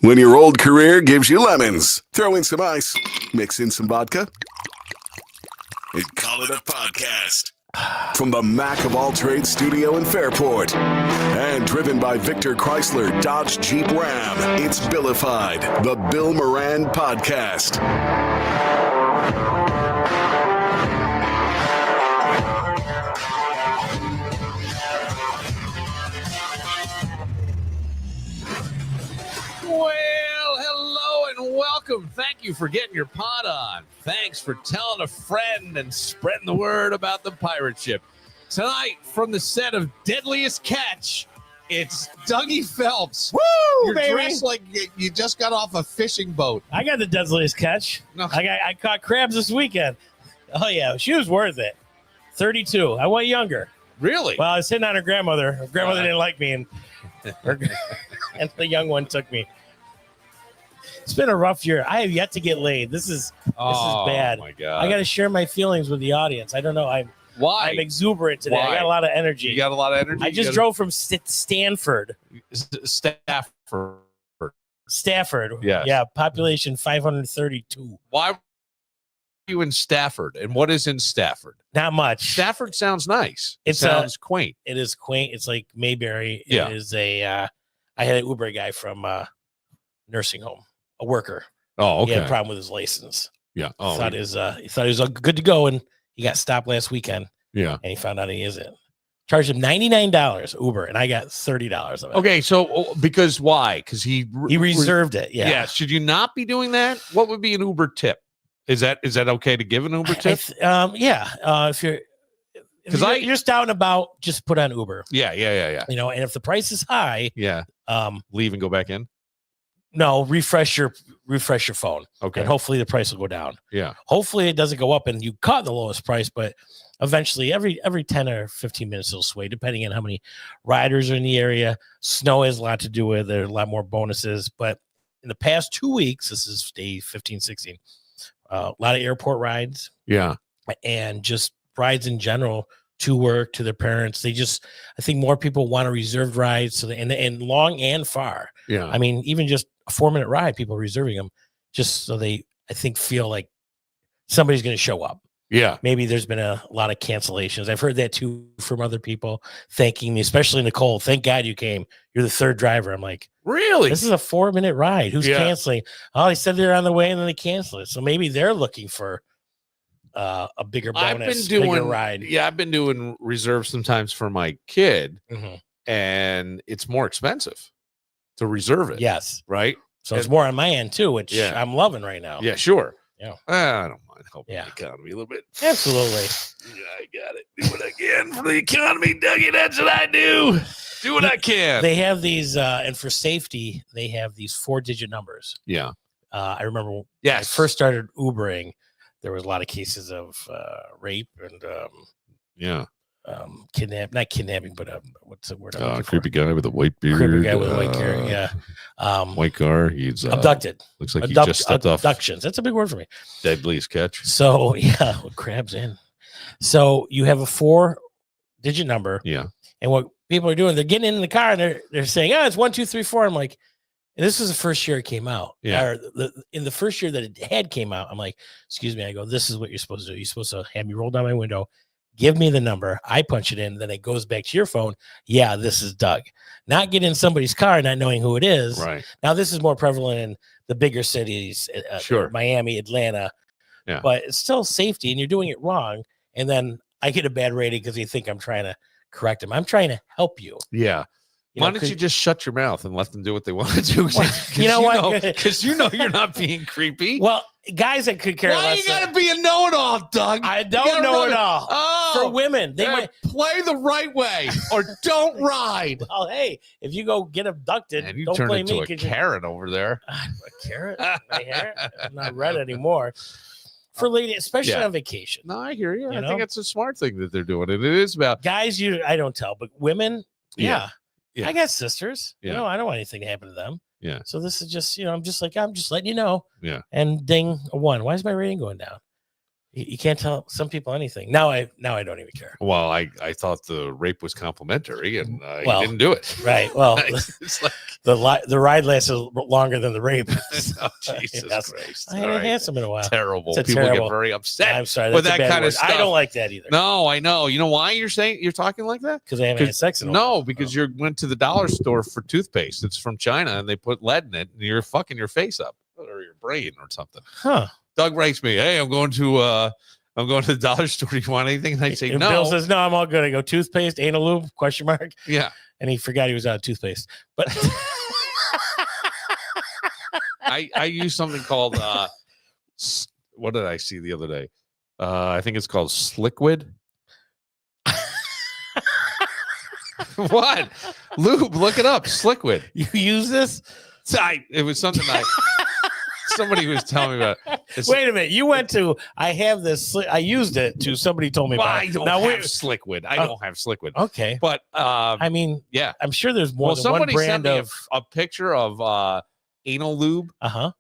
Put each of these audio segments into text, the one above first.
When your old career gives you lemons, throw in some ice, mix in some vodka, and call it a podcast. From the Mac of All Trades studio in Fairport and driven by Victor Chrysler Dodge Jeep Ram, it's Billified, the Bill Moran Podcast. Well, hello and welcome. Thank you for getting your pod on. Thanks for telling a friend and spreading the word about the pirate ship. Tonight, from the set of Deadliest Catch, it's Dougie Phelps. Woo, You're baby. dressed like you just got off a fishing boat. I got the deadliest catch. No. I caught crabs this weekend. Oh, yeah. She was worth it. 32. I went younger. Really? Well, I was sitting on her grandmother. Her grandmother didn't like me, and and the young one took me. It's been a rough year. I have yet to get laid. This is bad. Oh, my God. I got to share my feels with the audience. I don't know. I'm Why? exuberant today. Why? I got a lot of energy. You got a lot of energy? I just drove from Stanford. Stafford. Yes. Yeah, population 532. Why were you in Stafford? And what is in Stafford? Not much. Stafford sounds nice. It It's sounds quaint. It is quaint. It's like Mayberry. Yeah. It is I had an Uber guy from nursing home, a worker. Oh, He had a okay. problem with his license. Yeah. He Oh, thought he was good to go, and he got stopped last weekend, yeah. and he found out he isn't. Charged him $99 Uber, and I got $30 of it. Okay, so because why? Because he He reserved it. Yeah. Yeah. Should you not be doing that? What would be an Uber tip? Is that okay to give an Uber tip? If you're 'Cause you're just down and about, just put on Uber. Yeah. And if the price is high, Yeah. Leave and go back in. no, refresh your phone, Okay. and hopefully the price will go down. Yeah. Hopefully it doesn't go up and you caught the lowest price, but eventually every 10 or 15 minutes it'll sway depending on how many riders are in the area. Snow has a lot to do with it. There are a lot more bonuses, but in the past 2 weeks, this is day 15, 16, a lot of airport rides Yeah. and just rides in general to work, to their parents. I think more people want a reserved ride. So and long and far. Yeah. I mean, even just a 4-minute ride, people are reserving them just so they, I think, feel like somebody's going to show up. Yeah. Maybe there's been a lot of cancellations. I've heard that too from other people thanking me, especially Nicole. Thank God you came. You're the third driver. I'm like, Really? this is a 4-minute ride. Who's Yeah. canceling? Oh, they said they're on the way and then they cancel it. So maybe they're looking for a bigger bonus, bigger ride. Yeah, I've been doing reserves sometimes for my kid, Mhm. and it's more expensive to reserve it. Yes. Right. So it's more on my end too, which Yeah. I'm loving right now. Yeah. Sure. Yeah. I don't mind helping Yeah. the economy a little bit. Absolutely. Yeah, I got it. Do what I can for the economy, Dougie. That's what I do. Do what I can. They have these, and for safety, they have these 4-digit numbers. Yeah. I remember when I Yes. first started Ubering, there was a lot of cases of rape and Yeah. not kidnapping, but what's the word? I'm looking for? Creepy guy with a white beard. Creepy guy with a white hair. Yeah. White car. He's Abducted. Looks like he just stepped off Abductions. That's a big word for me. Deadliest Catch. So yeah, with crabs in. So you have a 4-digit number. Yeah. And what people are doing, they're getting in the car and they're saying, it's 1, 2, 3, 4. I'm like, and this was the first year it came out. Yeah. Or in the first year that it had came out, I'm like, excuse me. I go, this is what you're supposed to do. You're supposed to have me roll down my window, give me the number. I punch it in. Then it goes back to your phone. Yeah, this is Doug. Not get in somebody's car, not knowing who it is. Right. Now, this is more prevalent in the bigger cities, Sure. Miami, Atlanta. Yeah. But it's still safety and you're doing it wrong. And then I get a bad rating because you think I'm trying to correct them. I'm trying to help you. Yeah. Why don't you just shut your mouth and let them do what they want to do? You know what? Because you're not being creepy. Well, guys that could care Why less. you gotta be a know-it-all, Doug? I You don't gotta know run it all. Oh, For women, they might. play the right way or don't ride. Well, hey, if you go get abducted, And you don't turn blame into me. a 'Cause you- Karen over there. A carrot? My hair? I'm not red anymore. For ladies, especially Yeah. on vacation. No, I hear you. You I know? think it's a smart thing that they're doing. And it is about Guys, I don't tell, but women, yeah. Yeah. I got sisters. Yeah. You know, I don't want anything to happen to them. Yeah. So this is just, I'm just letting you know. Yeah. And ding, a 1. Why is my rating going down? You can't tell some people anything. Now I don't even care. Well, I thought the rape was complimentary, and Well, he didn't do it. Right. Well, It's like the ride lasted longer than the rape. Oh, Jesus Yes. Christ. I haven't had some in a while. Terrible. It's a People terrible- get very upset I'm sorry. with That's a that bad kind of word. stuff. I don't like that either. No, I know. You know why you're talking like that? Because I haven't had sex in a while. No, because you went to the dollar store for toothpaste. It's from China, and they put lead in it, and you're fucking your face up or your brain or something. Huh. Doug writes me, "Hey, I'm going to the dollar store. Do you want anything?" And I say, And "No." Bill says, "No, I'm all good." I go, "Toothpaste, anal lube?" Question mark. Yeah, And he forgot he was out of toothpaste. But I use something called what did I see the other day? I think it's called Sliquid. What? Lube, look it up. Sliquid. you use this? It was something somebody was telling me about. It's, Wait a minute. You went to, I have this, I used it to, somebody told me well, about I it. don't Now, have Sliquid. I don't have Sliquid. okay. But I mean, yeah. I'm sure there's more Well, than one somebody sent brand me of, a picture of anal lube,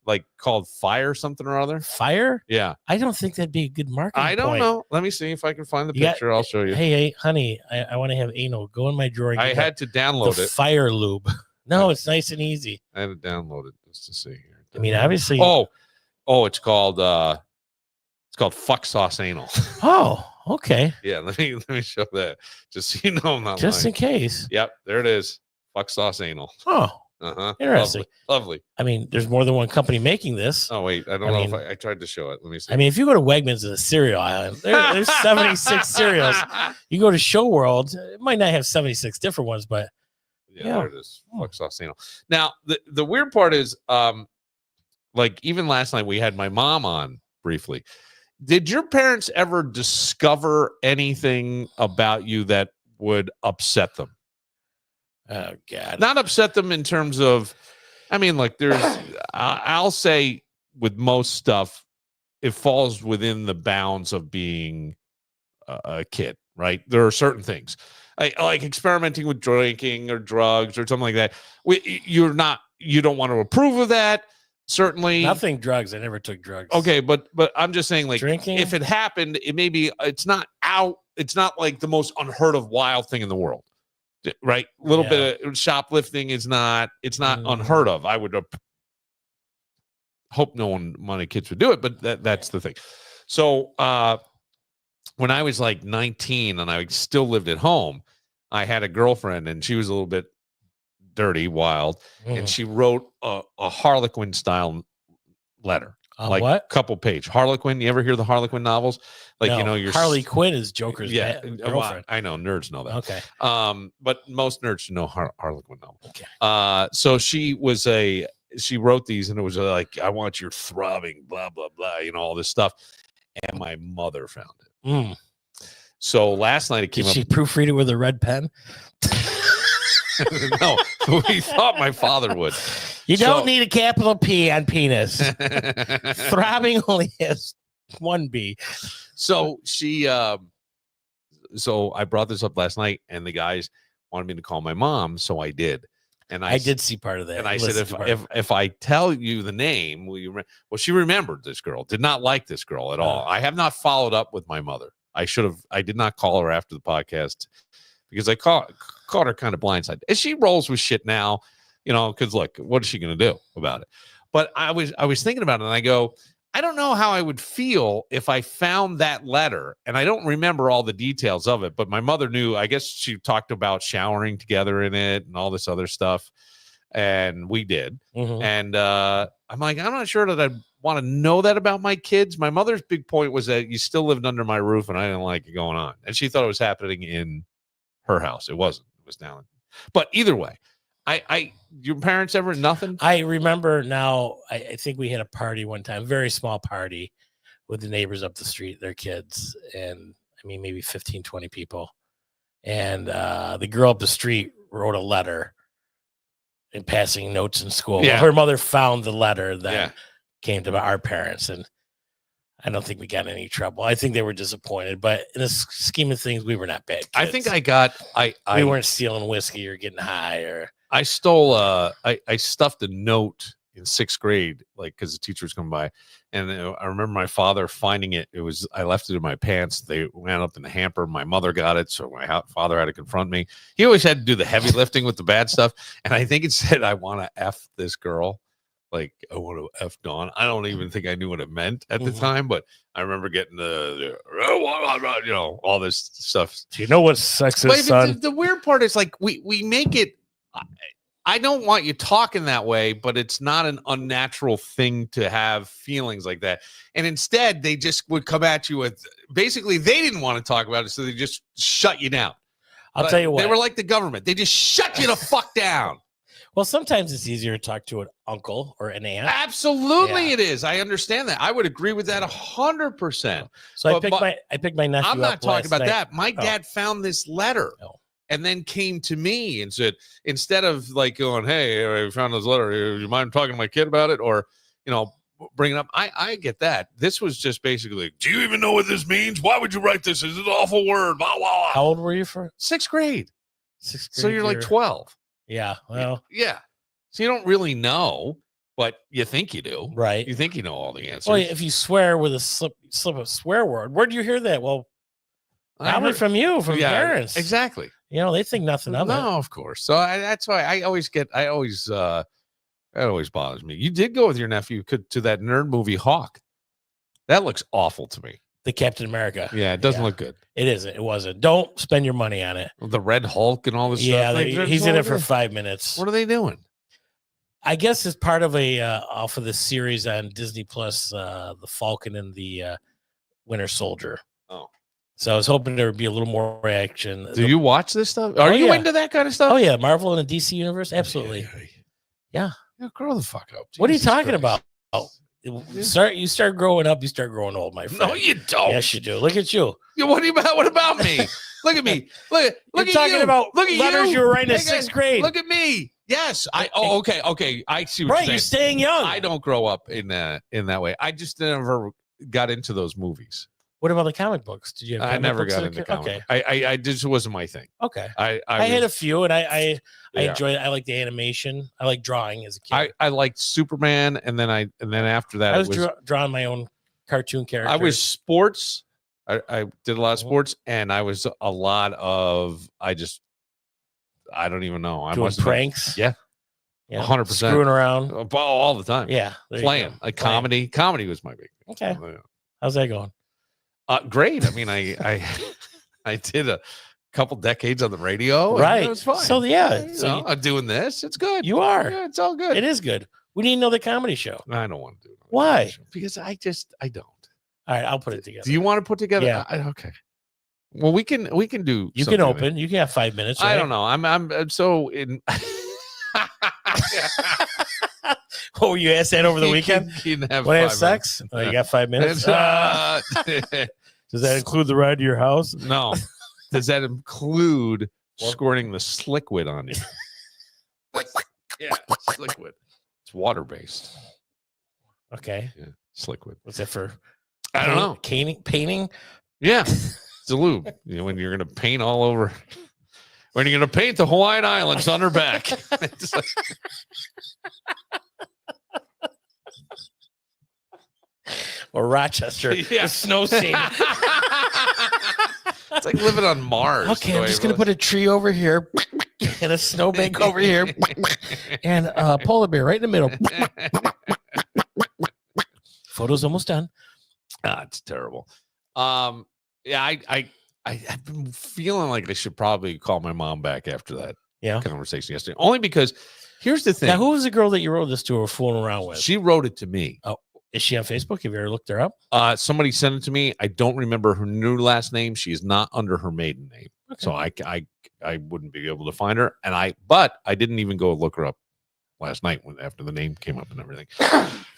like called Fire something or other. Fire. Yeah. I don't think that'd be a good marketing I don't point. know. Let me see if I can find the You got- picture. I'll show you. Hey, honey, I want to have anal. Go in my drawer. And I get had to the download it. Fire lube. No, it's nice and easy. I had to download it just to see here. I mean, obviously. Oh, it's called Fuck Sauce Anal. Oh, okay. Yeah, let me show that. Just so you know I'm not Just lying. in case. Yep, there it is. Fuck Sauce Anal. Oh, Uh-huh. interesting. Lovely. I mean, there's more than one company making this. Oh wait, I don't know if I tried to show it. Let me see. I mean, if you go to Wegmans in the cereal aisle, there's 76 cereals. You go to Show World, it might not have 76 different ones, but Yeah, Yeah. there it is. Fuck Sauce Anal. Now, the weird part is, like even last night we had my mom on briefly. Did your parents ever discover anything about you that would upset them? oh god, Not upset them in terms of, I mean, like there's, I'll say with most stuff, it falls within the bounds of being a kid, right? There are certain things like experimenting with drinking or drugs or something like that. You don't want to approve of that. Certainly nothing drugs. I never took drugs. Okay, but I'm just saying, like, Drinking? if it happened, it may be, it's not like the most unheard of wild thing in the world, right? A little bit of shoplifting it's not unheard of. I would hope no one, my kids would do it, but that's the thing. So when I was like 19 and I still lived at home, I had a girlfriend and she was a little bit dirty, wild, and she wrote a Harlequin style letter. Like what? couple page Harlequin. You ever hear the Harlequin novels? Like, No, you know, your Harley Quinn is Joker's yeah. girlfriend. I know nerds know that. Okay. But most nerds know Harlequin novel. Okay. So she wrote these and it was like, I want your throbbing, blah, blah, blah, you know, all this stuff. And my mother found it. Mm. So last night it came Did up. she proofread it with a red pen? No, we thought my father would. You don't need a capital P on penis. Throbbing only has one B. So she so I brought this up last night and the guys wanted me to call my mom, so I did. And I did see part of that. And I said, if I tell you the name, will you well, she remembered this girl, did not like this girl at all. I have not followed up with my mother. I did not call her after the podcast because I caught her kind of blindside. And she rolls with shit now, you know, because look, what is she going to do about it? But I was thinking about it and I go, I don't know how I would feel if I found that letter, and I don't remember all the details of it, but my mother knew. I guess she talked about showering together in it and all this other stuff, and we did. Mhm. And I'm like, I'm not sure that I'd want to know that about my kids. My mother's big point was that you still lived under my roof, and I didn't like it going on. And she thought it was happening in her house. It wasn't. It was down. But either way, your parents ever nothing? I remember now, I think we had a party one time, very small party with the neighbors up the street, their kids, and I mean, maybe 15, 20 people. And the girl up the street wrote a letter in passing notes in school. Yeah. Well, her mother found the letter that Yeah. came to our parents, and I don't think we got in any trouble. I think they were disappointed, but in the scheme of things, we were not bad kids. I think we weren't stealing whiskey or getting high or I stole I stuffed a note in sixth grade, like because the teacher was coming by, and I remember my father finding it. I left it in my pants. They ran up in the hamper. My mother got it, so my father had to confront me. He always had to do the heavy lifting with the bad stuff, and I think it said, "I want to F this girl." Like, I want to F Dawn. I don't even think I knew what it meant at the time, but I remember getting all this stuff. Do you know what sex is, son? The weird part is like we make it. I don't want you talking that way, but it's not an unnatural thing to have feelings like that. And instead, they just would come at you with basically they didn't want to talk about it, so they just shut you down. I'll tell you what. They were like the government. They just shut you the fuck down. Well, sometimes it's easier to talk to an uncle or an aunt. Absolutely, it is. I understand that. I would agree with that 100%. So I picked my nephew. I'm not talking about that. My Oh. dad found this letter and then came to me and said, instead of like going, "Hey, I found this letter. You mind talking to my kid about it?" Or, bring it up. I get that. This was just basically, "Do you even know what this means? Why would you write this? It's an awful word." Blah, blah, blah. How old were you for Sixth grade. sixth grade? So you're like 12. Yeah. Well, yeah. So you don't really know, but you think you do. right. You think you know all the answers. Well, if you swear with a slip of swear word, where do you hear that? Well, probably from you, from parents. Exactly. They think nothing of it. No, of course. So that's why that always bothers me. You did go with your nephew to that nerd movie Hawk. That looks awful to me. The Captain America. Yeah, it doesn't look good. It isn't. It wasn't. Don't spend your money on it. The Red Hulk and all this Yeah, stuff. he's in it for 5 minutes. What are they doing? I guess it's part of off of the series on Disney Plus, the Falcon and the Winter Soldier. Oh, so I was hoping there would be a little more action. Do you watch this stuff? Are you into that kind of stuff? Oh yeah, Marvel and the DC universe, absolutely. Yeah. Grow the fuck up. What are you talking about? You start growing up, you start growing old, my friend. No, you don't. Yes, you do. Look at you. What about me? Look at me. Look You're at talking you. about Look at letters you were writing in sixth grade. Look at me. Yes. Okay. I see what you're staying young. I don't grow up in that way. I just never got into those movies. What about the comic books? Did you have I never got into comic. Okay. I just wasn't my thing. Okay. I had a few and I enjoyed it. I like the animation. I like drawing as a kid. I liked Superman and then after that I was drawing my own cartoon character. I was sports. I did a lot of sports and I was a lot of I don't even know. I doing was pranks. Yeah. 100%. Screwing around. All the time. Yeah. Playing. Like comedy. Comedy was my big thing. Okay. How's that going? Great. I mean, I did a couple decades on the radio. Right. It was fine. So yeah. I'm doing this. It's good. You are. Yeah, it's all good. It is good. We need another comedy show. I don't want to do it. Why? Because I don't. All right, I'll put it together. Do you want to put together? Yeah. Okay. Well, we can do. You can open. You can have 5 minutes. Right? I don't know. I'm so in. Oh, you asked that over the weekend? You can have when I have 5 sex? minutes. Oh, you got 5 minutes? Does that include the ride to your house? No. Does that include squirting the Sliquid on you? Yeah, Sliquid. It's water based. Okay. Yeah, Sliquid. What's that for? I don't know. Painting? Yeah. It's a lube. When you're going to paint all over. When you're going to paint the Hawaiian Islands on her back. Or Rochester. Yeah. The snow scene. It's like living on Mars. Okay, I'm just going to put a tree over here and a snowbank over here and a polar bear right in the middle. Photo's almost done. It's terrible. Yeah, I've been feeling like I should probably call my mom back after that conversation yesterday. Only because here's the thing. Now, who was the girl that you wrote this to or fooling around with? She wrote it to me. Oh, is she on Facebook? Have you ever looked her up? Somebody sent it to me. I don't remember her new last name. She is not under her maiden name. Okay. So I wouldn't be able to find her. But I didn't even go look her up last night after the name came up and everything.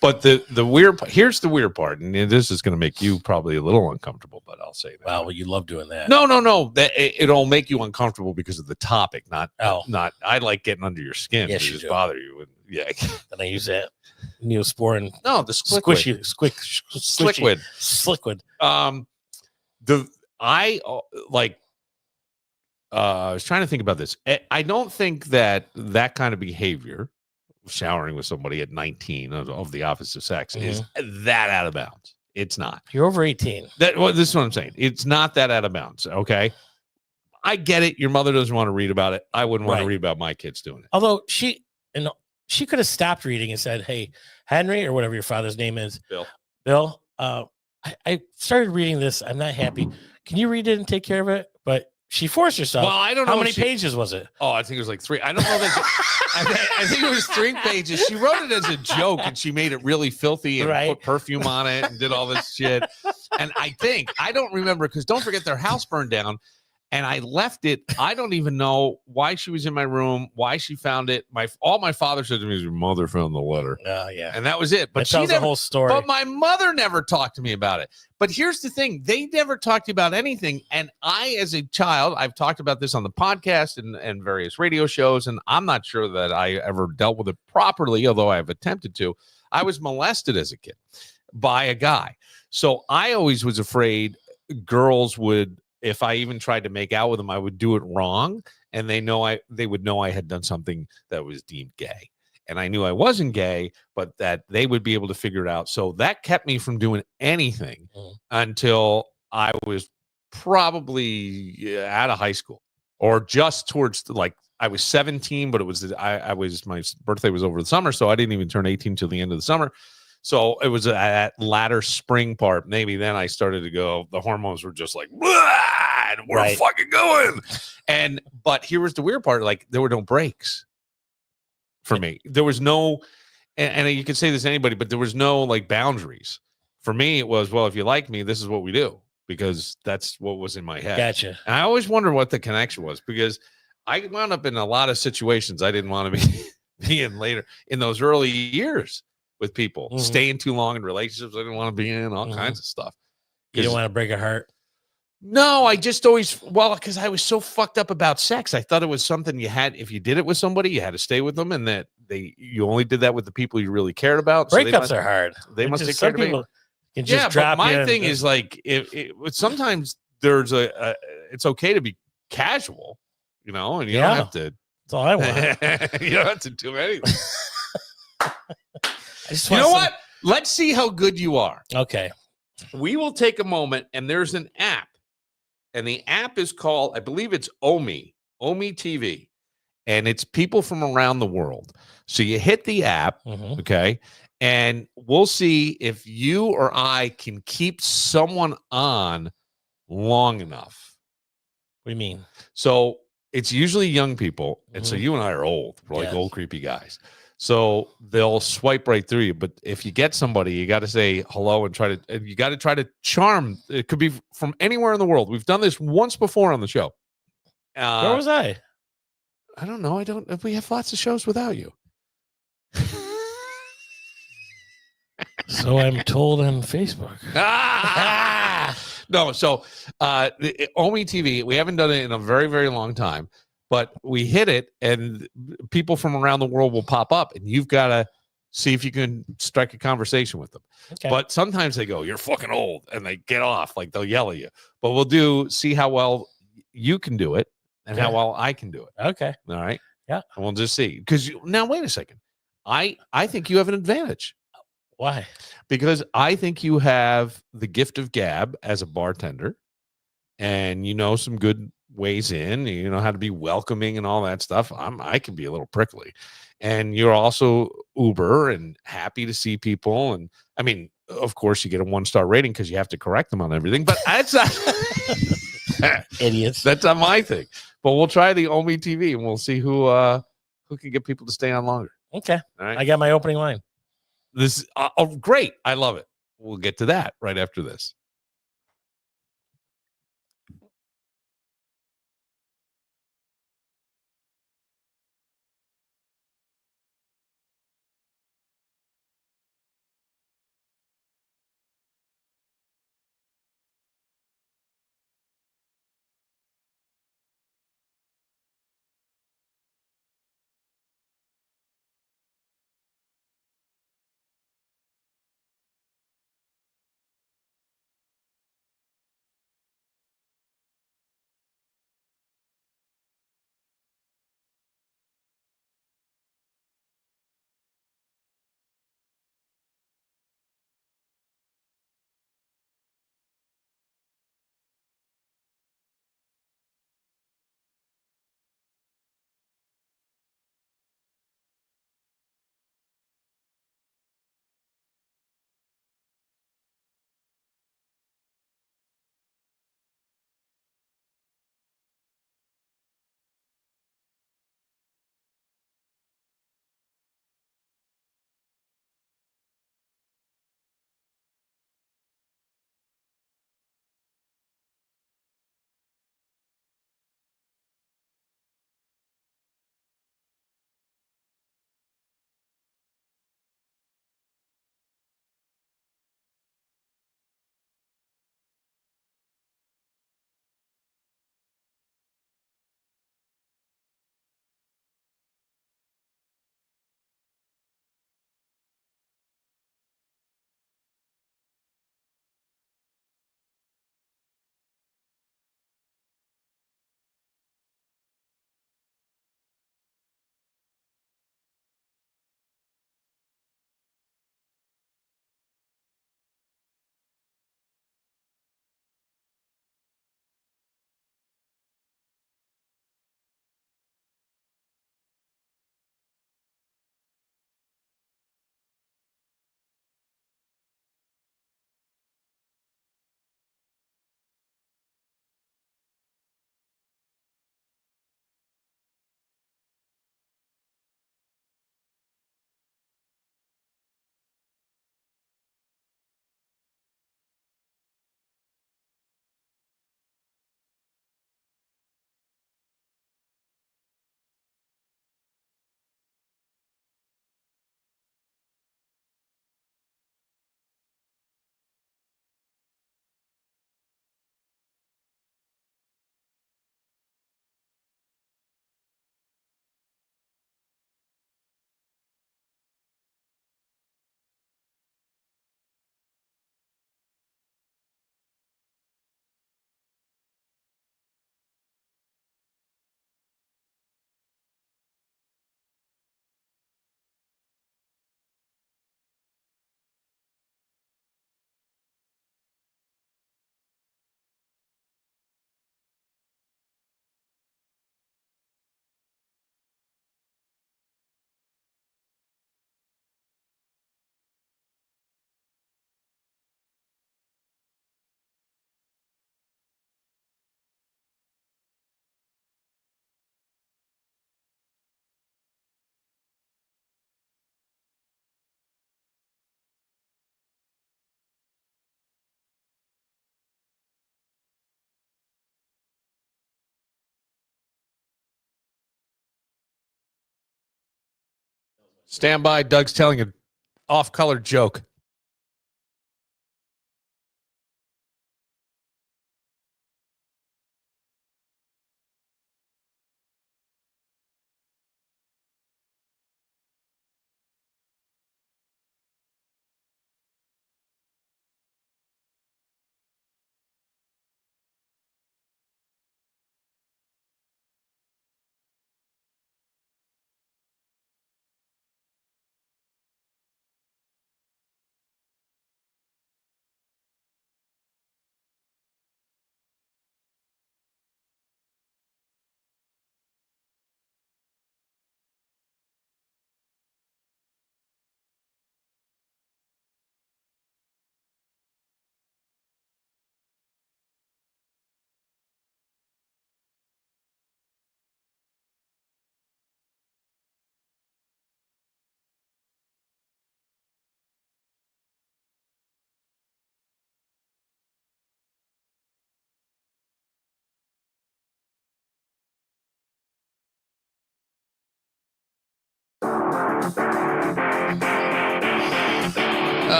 But here's the weird part, and this is going to make you probably a little uncomfortable, but I'll say that. Well, you love doing that. No. That it'll make you uncomfortable because of the topic, not. I like getting under your skin. Yes, to just bother you. And, yeah. Then I use that Neosporin. No, the squishy, Sliquid. Sliquid. I was trying to think about this. I don't think that kind of behavior, showering with somebody at 19 of the opposite sex is that out of bounds. It's not. You're over 18. This is what I'm saying. It's not that out of bounds. Okay. I get it. Your mother doesn't want to read about it. I wouldn't want to read about my kids doing it. Although she could have stopped reading and said, "Hey, Henry," or whatever your father's name is, Bill. I started reading this. I'm not happy. Can you read it and take care of it? But she forced herself. Well, I don't know how many pages was it. Oh, I think it was like 3. I don't know that. I think it was 3 pages. She wrote it as a joke, and she made it really filthy and put perfume on it and did all this shit. And I don't remember, because don't forget their house burned down. And I left it. I don't even know why she was in my room, why she found it. All my father said to me is, your mother found the letter. Yeah. And that was it. But that tells the whole story. But my mother never talked to me about it. But here's the thing. They never talked to you about anything. And I, as a child, I've talked about this on the podcast and various radio shows, and I'm not sure that I ever dealt with it properly, although I've attempted to. I was molested as a kid by a guy. So I always was afraid girls would, if I even tried to make out with them, I would do it wrong, and they would know I had done something that was deemed gay. And I knew I wasn't gay, but that they would be able to figure it out. So that kept me from doing anything until I was probably out of high school, or just towards I was 17, but it was my birthday was over the summer, so I didn't even turn 18 till the end of the summer. So it was that latter spring part. Maybe then I started to go, the hormones were just like, and we're fucking going. But here was the weird part. Like, there were no breaks for me. There was no, and you can say this to anybody, but there was no like boundaries. For me, it was, well, if you like me, this is what we do, because that's what was in my head. Gotcha. And I always wondered what the connection was, because I wound up in a lot of situations I didn't want to be in later in those early years. With people staying too long in relationships I didn't want to be in, all kinds of stuff. You don't want to break a heart? No, I just always, because I was so fucked up about sex. I thought it was something you had, if you did it with somebody, you had to stay with them, and that you only did that with the people you really cared about. Breakups are hard. They must take care of people. Yeah, but my thing is like, sometimes there's it's okay to be casual, and you don't have to. That's all I want. You don't have to do anything. You know what? Let's see how good you are. Okay. We will take a moment, and there's an app, and the app is called, I believe it's Omi TV, and it's people from around the world. So you hit the app, okay, and we'll see if you or I can keep someone on long enough. What do you mean? So it's usually young people, and so you and I are old. We're like old creepy guys. So they'll swipe right through you. But if you get somebody, you got to say hello and you got to try to charm. It could be from anywhere in the world. We've done this once before on the show. Where was I? I don't know. We have lots of shows without you. So I'm told on Facebook. No. So the Omi TV, we haven't done it in a very, very long time. But we hit it, and people from around the world will pop up, and you've got to see if you can strike a conversation with them. Okay. But sometimes they go, "You're fucking old," and they get off, like they'll yell at you. But we'll see how well you can do it and how well I can do it. Okay. All right. Yeah. And we'll just see. Because now, wait a second. I think you have an advantage. Why? Because I think you have the gift of gab as a bartender, and some good ways in, you know how to be welcoming and all that stuff. I can be a little prickly, and you're also uber and happy to see people. And I mean, of course, you get a 1-star rating because you have to correct them on everything. But that's not idiots. That's not my thing. But we'll try the Omi TV, and we'll see who can get people to stay on longer. Okay. All right. I got my opening line. This great. I love it. We'll get to that right after this. Stand by. Doug's telling an off-color joke.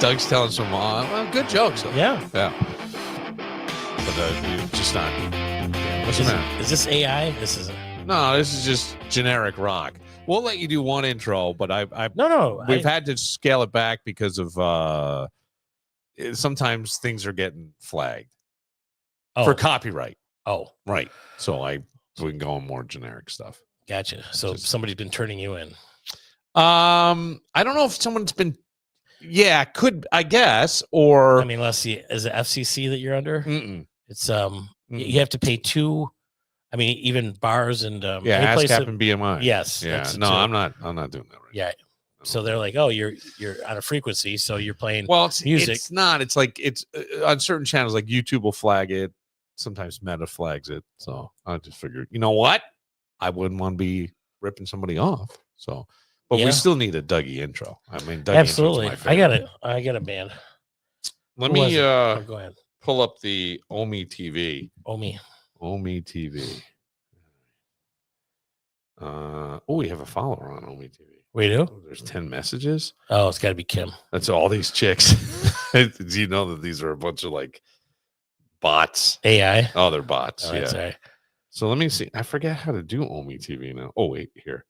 Doug's telling some good jokes. Though. Yeah. Yeah. But just not. What's the matter? Is this AI? This isn't. No, this is just generic rock. We'll let you do one intro, but we've had to scale it back because of sometimes things are getting flagged for copyright. Oh, right. So we can go on more generic stuff. Gotcha. So somebody's been turning you in. I don't know if someone's been. Yeah, could I guess or I mean, let's see. Is it FCC that you're under? Mm-mm. It's you have to pay two. I mean, even bars and ASCAP and BMI. Yes. Yeah. No, I'm not doing that right. Yeah. So they're like, oh, you're on a frequency, so you're playing. Well, it's music. It's not. It's like it's on certain channels, like YouTube will flag it. Sometimes Meta flags it. So I just figured, you know what? I wouldn't want to be ripping somebody off. So, but we still need a Dougie intro. I mean, Dougie absolutely. I got it, man. Let me go ahead. Pull up the Omi TV. Omi TV. We have a follower on Omi TV. We do? Oh, there's 10 messages. Oh, it's got to be Kim. That's all these chicks. Do you know that these are a bunch of like bots? AI? Oh, they're bots. Oh, that's right. So let me see. I forget how to do Omi TV now. Oh, wait, here.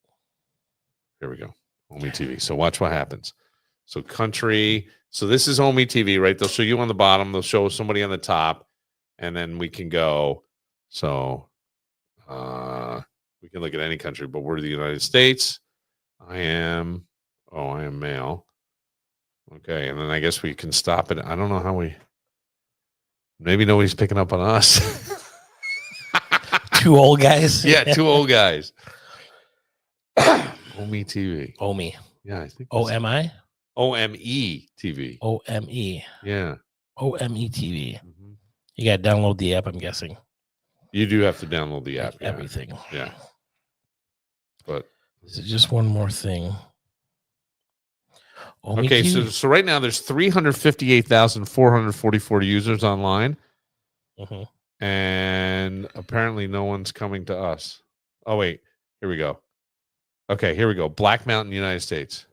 Here we go. Omi TV. So watch what happens. So country. So this is Omi TV, right? They'll show you on the bottom. They'll show somebody on the top. And then we can go. So we can look at any country, but we're the United States. I am male. Okay. And then I guess we can stop it. I don't know how maybe nobody's picking up on us. Two old guys. Yeah, two old guys. Omi TV. Omi. Yeah, I think OMI? OME TV. OME. Yeah. OME TV. Mm-hmm. You got to download the app, I'm guessing. You do have to download the app. Like everything. Yeah. But is it just one more thing? Omi okay, TV? so right now there's 358,444 users online. Mm-hmm. And apparently no one's coming to us. Oh, wait. Here we go. Okay, here we go. Black Mountain, United States.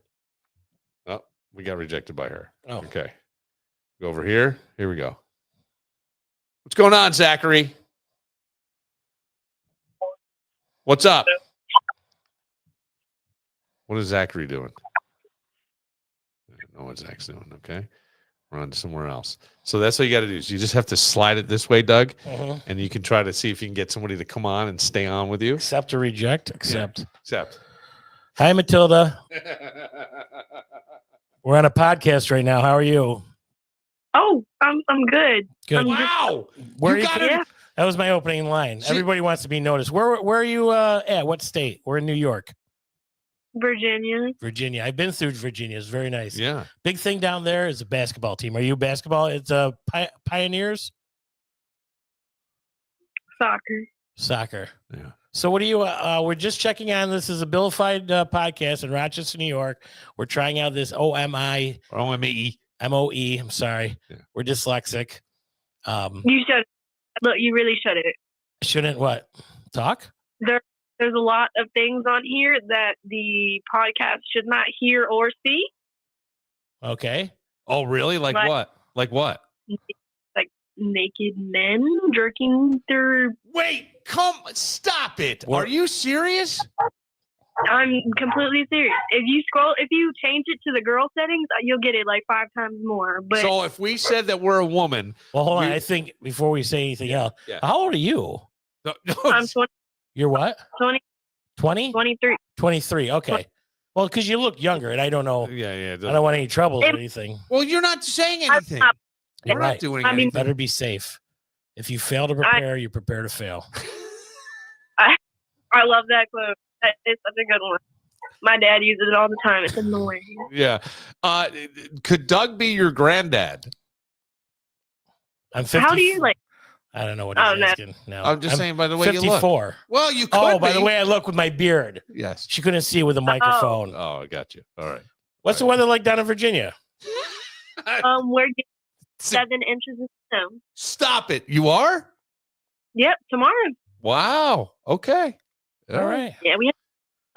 Oh, we got rejected by her. Oh. Okay. Go over here. Here we go. What's going on, Zachary? What's up? What is Zachary doing? I don't know what Zach's doing. Okay. We're on to somewhere else. So that's what you got to do. Is you just have to slide it this way, Doug, and you can try to see if you can get somebody to come on and stay on with you. Accept or reject? Accept. Yeah. Accept. Hi, Matilda. We're on a podcast right now. How are you? Oh, I'm good. Good. Wow. Where you are you? Yeah. That was my opening line. Everybody wants to be noticed. Where are you at? What state? We're in New York. Virginia. Virginia. I've been through Virginia. It's very nice. Yeah. Big thing down there is a basketball team. Are you basketball? It's Pioneers? Soccer. Yeah. So what do you we're just checking on this is a Billified podcast in Rochester, New York. We're trying out this OME. I'm sorry. Yeah. We're dyslexic. You should look. You really shouldn't. Shouldn't what? Talk? there's a lot of things on here that the podcast should not hear or see. Okay. Oh, really? Like Like- what? Like what? Like naked men jerking their. Wait, stop it. What? Are you serious? I'm completely serious. If you change it to the girl settings, you'll get it like 5 times more. But So if we said that we're a woman, Well, hold on. You- I think before we say anything else, yeah. how old are you? no, I'm 20, You're what? 20, 20? 23. 23. Okay. Well, because you look younger, and I don't know. Yeah. I don't want any troubles or anything. well, you're not saying anything. not- You're We're not right. doing I mean- anything. Better be safe. If you fail to prepare, you prepare to fail. I love that quote. It's such a good one. My dad uses it all the time. It's annoying. Yeah. Could Doug be your granddad? I'm 50. How do you like? I don't know what he's Oh, no. asking. No, I'm just saying by the way you look. 54. Well, you could Oh, by the be. way I look with my beard. Yes. She couldn't see with a microphone. Oh, I got you. All right. What's the weather like down in Virginia? We're getting 7 inches of snow. Stop it. You are? Yep, tomorrow. Wow. Okay. All right. Yeah, we have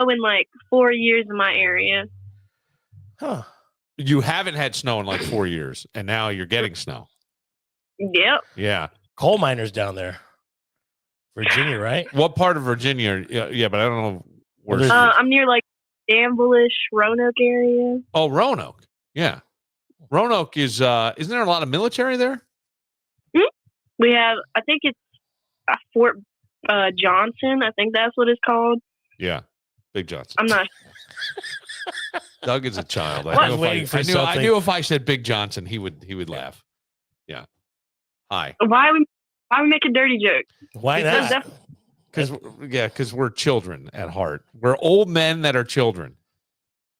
snow in like 4 years in my area. Huh. You haven't had snow in like 4 years, and now you're getting snow. Yep. Yeah. Coal miners down there. Virginia, right? What part of Virginia? Yeah, but I don't know where. There's- I'm near like Danville-ish, Roanoke area. Oh, Roanoke. Yeah. Roanoke is, isn't there a lot of military there? We have, I think it's Fort Johnson. I think that's what it's called. Yeah. Big Johnson. I'm not. Doug is a child. What? I knew, Waiting if for I, knew, I something. knew if I said Big Johnson, he would laugh. Yeah. Hi. Why are we making dirty jokes? Why Because not? that's- Because we're children at heart. We're old men that are children.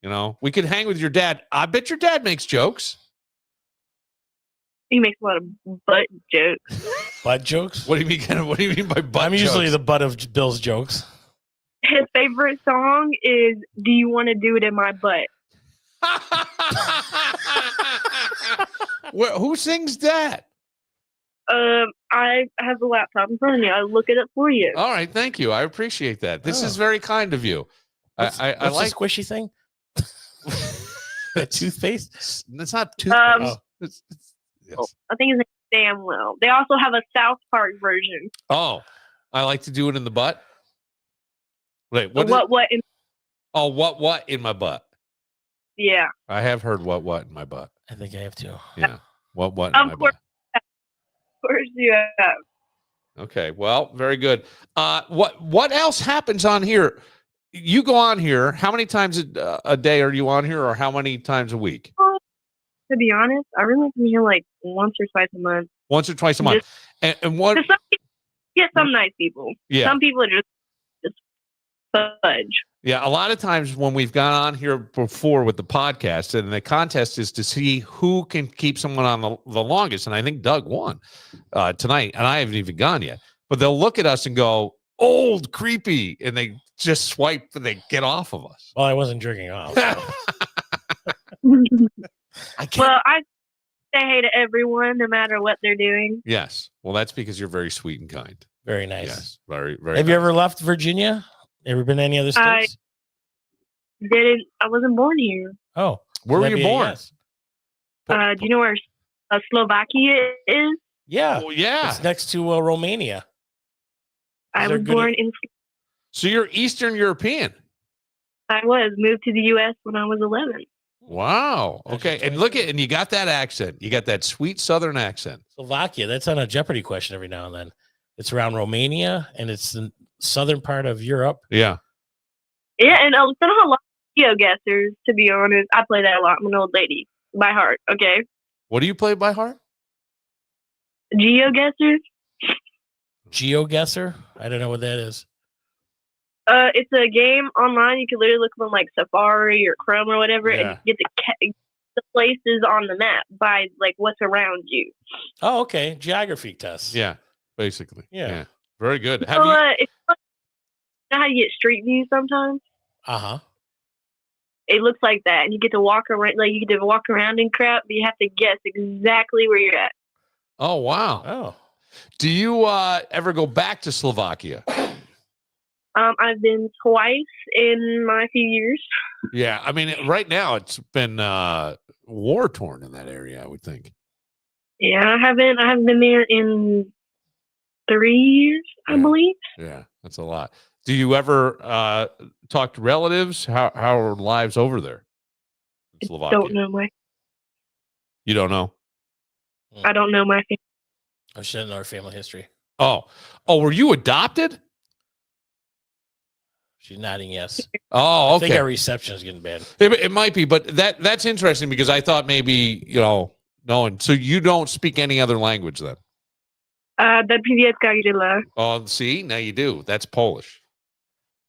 You know, we could hang with your dad. I bet your dad makes jokes. He makes a lot of butt jokes. Butt jokes? What do you mean? What do you mean by butt I'm usually jokes? the butt of Bill's jokes. His favorite song is "Do You Want to Do It in My Butt?" Who sings that? I have the laptop in front of me. I'll look it up for you. All right, thank you. I appreciate that. This Oh. is very kind of you. What's, I what's like the squishy thing? The toothpaste? It's not toothpaste. Oh. Yes. I think it's Samwell. They also have a South Park version. Oh, I like to do it in the butt. Wait, what? What? What in my butt? Yeah. I have heard what in my butt. I think I have to. Yeah. What in Of my course. butt? Of course you have. Okay. Well, very good. What else happens on here? You go on here. How many times a day are you on here, or how many times a week? To be honest, I really come here like once or twice a month. Once or twice a month. And what? 'Cause some people, some nice people. Yeah. Some people are just fudge. Yeah, a lot of times when we've gone on here before with the podcast, and the contest is to see who can keep someone on the longest. And I think Doug won tonight, and I haven't even gone yet. But they'll look at us and go, old, creepy, and they just swipe and they get off of us. Well, I wasn't drinking off. So. I can't. Well, I say hey to everyone, no matter what they're doing. Yes. Well, that's because you're very sweet and kind. Very nice. Yes. Very, very. Have you nice. ever left Virginia? Ever been to any other I- states? I wasn't born here. Oh, Where were that'd you be a born? yes. Do you know where Slovakia is? Yeah. Oh, yeah. It's next to Romania. I there was good- born in. So you're Eastern European. I was moved to the U.S. when I was 11. Wow. That's Okay. And look at, and you got that accent. You got that sweet Southern accent. Slovakia. That's on a Jeopardy question every now and then. It's around Romania, and it's the southern part of Europe. Yeah. Yeah, and I don't have a lot of GeoGuessers, to be honest. I play that a lot. I'm an old lady by heart, okay? What do you play by heart? GeoGuessers? GeoGuessr? I don't know what that is. It's a game online. You can literally look on like Safari or Chrome or whatever, Yeah. and you get the places on the map by like what's around you. Oh, okay. Geography test. Yeah. Basically. Yeah. Very good. So, Have you, it's you know how you get Street View sometimes? Uh-huh. It looks like that, and you get to walk around, like you get to walk around and crap, but you have to guess exactly where you're at. oh, wow. Oh. Do you ever go back to Slovakia? I've been twice in my few years. Yeah, I mean, right now it's been war torn in that area, I would think. Yeah, I haven't been there in 3 years, I Yeah. believe. Yeah, that's a lot. Do you ever talk to relatives? How are lives over there in Slovakia? Don't know my. You don't know? I don't know my family. I should know our family history. Oh, were you adopted? She's nodding yes. Oh, I think okay. our reception is getting bad. It might be, but that's interesting because I thought maybe, no. And so you don't speak any other language then? That Pivietska Gryla. Oh, see, now you do. That's Polish.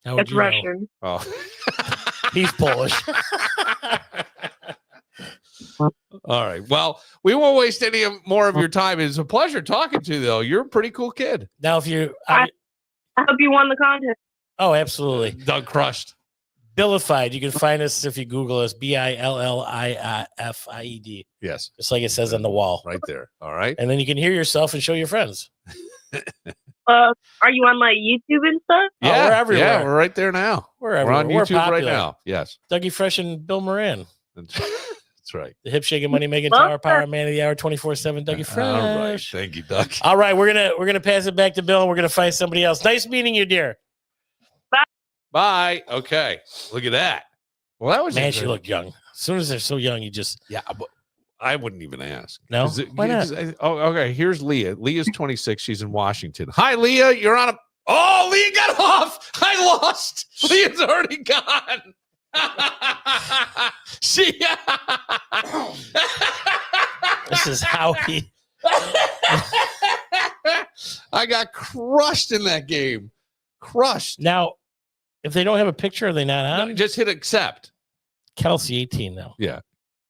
How would That's you know? Russian. Oh, He's Polish. all right. Well, we won't waste any more of your time. It's a pleasure talking to you, though. You're a pretty cool kid. Now, if you, I hope you won the contest. oh, absolutely. Doug crushed. Billified. You can find us if you Google us. BILLIFIED. Yes, Just like it says on the wall. right there. All right. And then you can hear yourself and show your friends. Are you on like YouTube and stuff? Oh, we're everywhere. Yeah, we're right there now. We're We're everywhere. on We're YouTube right popular. now. Yes, Dougie Fresh and Bill Moran. that's right. The hip shaking, money making, Love tower power, man of the hour, 24/7. Dougie Fresh. All right. Thank you, Doug. All right, we're gonna pass it back to Bill, and we're gonna find somebody else. Nice meeting you, dear. Bye. Okay. Look at that. Well, that was Man, she interesting. looked young. As soon as they're so young, you just Yeah, but I wouldn't even ask. No? Why not? Okay. Here's Leah. Leah's 26. She's in Washington. Hi, Leah. You're on a. Oh, Leah got off. I lost. Leah's already gone. She. this is how he. I got crushed in that game. Crushed. Now, if they don't have a picture, are they not on? No, just hit accept. Kelsey, 18 now.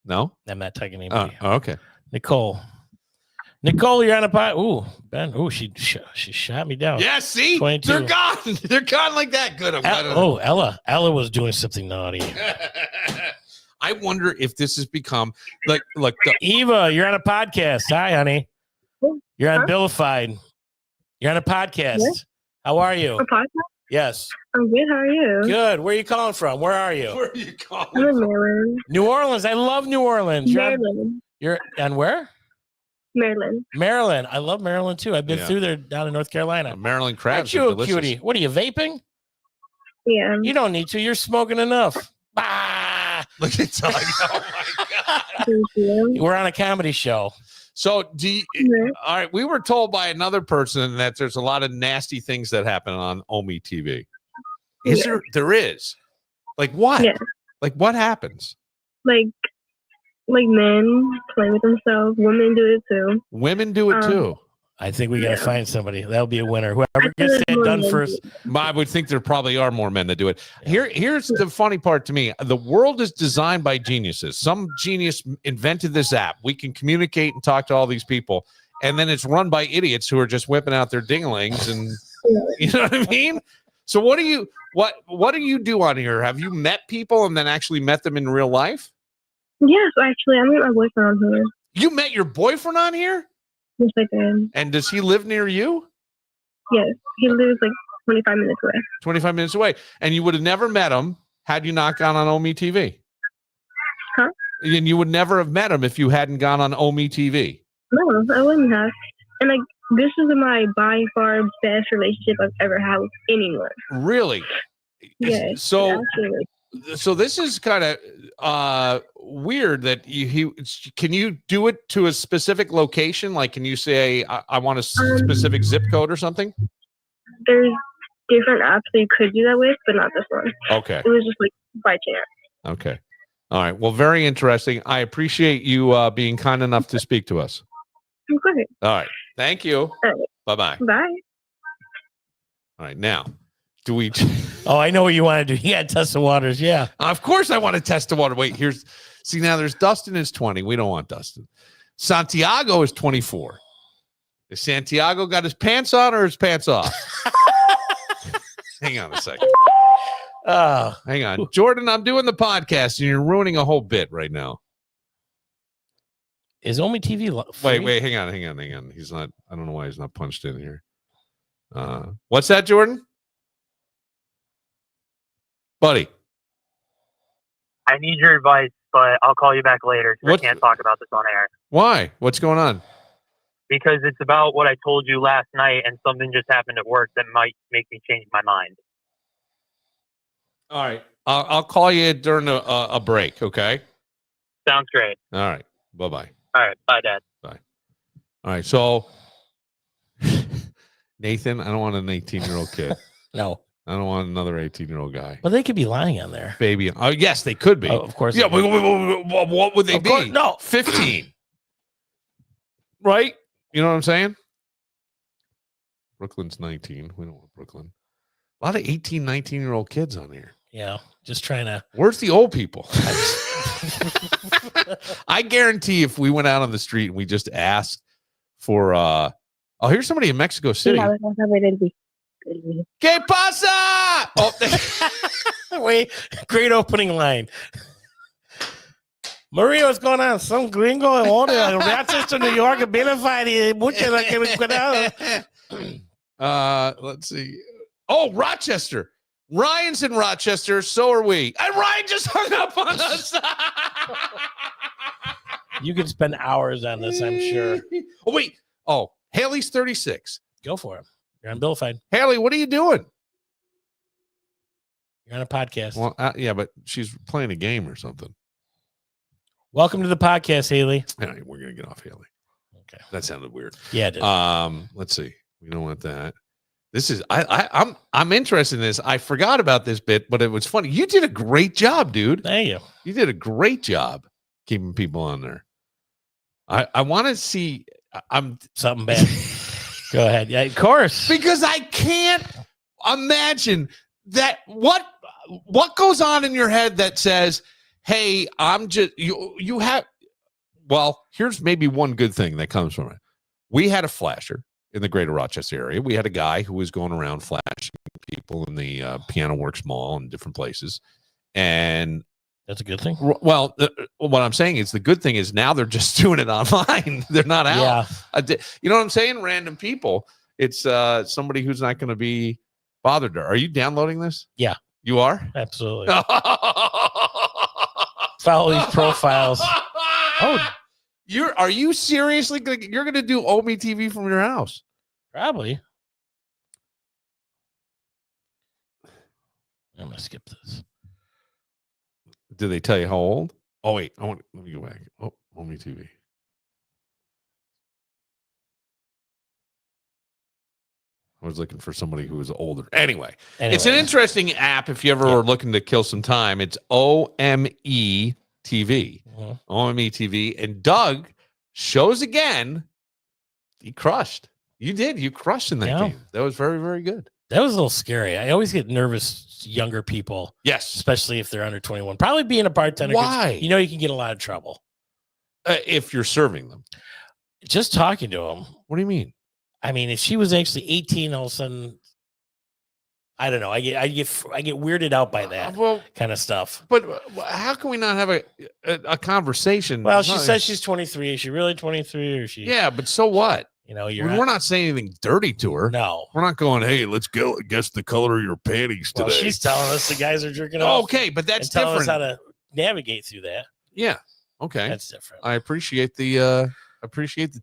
No. I'm not taking anybody. Okay. Nicole, you're on a pot. Ooh, Ben. Ooh, she shot me down. Yeah. See, 22. they're gone. They're gone like that. Good. I'm glad. Ella. Ella was doing something naughty. I wonder if this has become like the Eva, you're on a podcast. Hi, honey. You're on Huh? Billified. You're on a podcast. Yeah. How are you? A podcast? Yes. I'm good. How are you? Good. Where are you calling from? Where are you? Where are you I'm calling in from? Maryland. New Orleans. I love New Orleans. Maryland. You're on where? Maryland. Maryland. I love Maryland too. I've been Yeah. through there down in North Carolina. Maryland crabs. Aren't you are a delicious. cutie? What are you vaping? Yeah. You don't need to. You're smoking enough. Bah! Look at Doug. Oh my god. Thank you. We're on a comedy show. So do you, Mhm. all right, we were told by another person that there's a lot of nasty things that happen on Omi TV. Is Yeah. there is? Like what? Yeah. Like what happens? Like men play with themselves. Women do it too. Women do it too. I think we got to Yeah. find somebody. That'll be a winner. Whoever I gets feel that like done women first. I would think there probably are more men that do it. Here's the funny part to me. The world is designed by geniuses. Some genius invented this app. We can communicate and talk to all these people. And then it's run by idiots who are just whipping out their dinglings and you know what I mean? So what do you do on here? Have you met people and then actually met them in real life? Yes, actually, I met my boyfriend on here. You met your boyfriend on here? Yes, I did. And does he live near you? Yes, he lives like 25 minutes away. 25 minutes away. And you would have never met him had you not gone on Omi TV. Huh? And you would never have met him if you hadn't gone on Omi TV. No, I wouldn't have. And like, this is my by far best relationship I've ever had with anyone. Really? Yes. So absolutely. this is kind of weird that can you do it to a specific location? Like, can you say I want a specific zip code or something? There's different apps that you could do that with, but not this one. Okay. It was just like by chance. Okay. All right. Well, very interesting. I appreciate you being kind enough to speak to us. Of course. All right. Thank you. right. Bye-bye. Bye. All right. Now, do we... Oh, I know what you want to do. You got to test the waters. Yeah. Of course I want to test the water. Wait, see now there's Dustin is 20. We don't want Dustin. Santiago is 24. Is Santiago got his pants on or his pants off? Hang on a second. Hang on. Jordan, I'm doing the podcast and you're ruining a whole bit right now. Is Omi TV free? Wait, hang on. He's not, I don't know why he's not punched in here. What's that, Jordan? buddy. I need your advice, but I'll call you back later because What- I can't talk about this on air. Why? What's going on? Because it's about what I told you last night, and something just happened at work that might make me change my mind. All right. I'll call you during a break, okay? Sounds great. All right. Bye-bye. All right. Bye, Dad. All right. So, Nathan, I don't want an 18-year-old kid. No, I don't want another 18-year-old guy. but they could be lying on there. Baby. Oh, yes, they could be. Oh, of course. Yeah, they could. what would they Of course- be? no. 15. Right? You know what I'm saying? Brooklyn's 19. We don't want Brooklyn. A lot of 18, 19-year-old kids on here. Yeah, just trying to. Where's the old people? I guarantee if we went out on the street and we just asked for here's somebody in Mexico City. ¿Qué pasa? Oh, Wait, great opening line. Maria, what's going on? Some gringo in order, Rochester, New York, identified here. Let's see. Oh, Rochester. Ryan's in Rochester. So are we. And Ryan just hung up on us. You could spend hours on this, I'm sure. Oh, wait. Oh, Haley's 36. Go for it. You're on Billified. Haley, what are you doing? You're on a podcast. Well, yeah, but she's playing a game or something. Welcome to the podcast, Haley. All right, we're gonna get off Haley. Okay. That sounded weird. Yeah, it did. Let's see. We don't want that. This is I'm interested in this. I forgot about this bit, but it was funny. You did a great job, dude. Thank you. You did a great job keeping people on there. I want to see. I'm Something bad. Go ahead. Yeah, of course. because I can't imagine that what goes on in your head that says, hey, I'm just you have well, here's maybe one good thing that comes from it. We had a flasher in the greater Rochester area. We had a guy who was going around flashing people in the Piano Works Mall and different places. And That's a good thing. well, what I'm saying is the good thing is now they're just doing it online. They're not out. Yeah. You know what I'm saying? Random people. It's somebody who's not going to be bothered. Are you downloading this? Yeah. You are? Absolutely. Follow these profiles. Oh, Are you seriously you're going to do Omi TV from your house? probably. I'm going to skip this. Did they tell you how old? Oh wait, let me go back. Oh, Omi TV. I was looking for somebody who was older. Anyway, it's an interesting app if you ever are looking to kill some time. It's OME TV. Mhm. OME TV. And Doug shows again. He crushed. You did. You crushed in that Yeah. game. That was very, very good. That was a little scary. I always get nervous, younger people, Yes. especially if they're under 21. Probably being a bartender. 'cause Why? You know, you can get in a lot of trouble. If you're serving them. Just talking to them. What do you mean? I mean, if she was actually 18, all of a sudden, I don't know. I get weirded out by that Well, kind of stuff. but how can we not have a conversation? Well, she No, says she's 23. Is she really 23, or is she? yeah, but so what? You know, We're not saying anything dirty to her. no. We're not going, hey, let's go guess the color of your panties Well, today. she's telling us the guys are jerking off. Okay, but that's and telling us different. how to navigate through that. Yeah. Okay. That's different. I appreciate the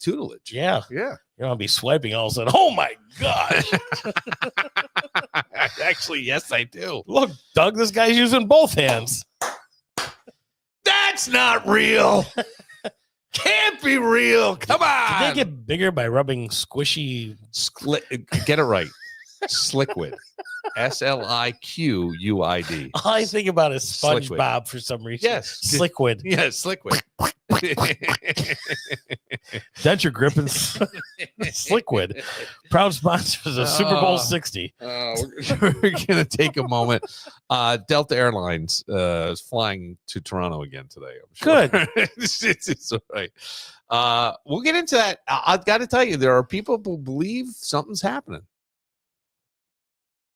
tutelage. Yeah. Yeah. You don't want to be swiping all of a sudden. Oh my gosh. Actually, yes, I do. Look, Doug, this guy's using both hands. That's not real. Can't be real. Come Did on. they get bigger by rubbing squishy? Get it right. Sliquid. SLIQUID. All I think about is Sliquid. SpongeBob for some reason. Yes. Sliquid. Yes, Sliquid. Denture grip and Sliquid. Proud sponsors of Super Bowl 60. We're going to take a moment. Delta Airlines is flying to Toronto again today. I'm sure. Good. it's all right. We'll get into that. I've got to tell you, there are people who believe something's happening.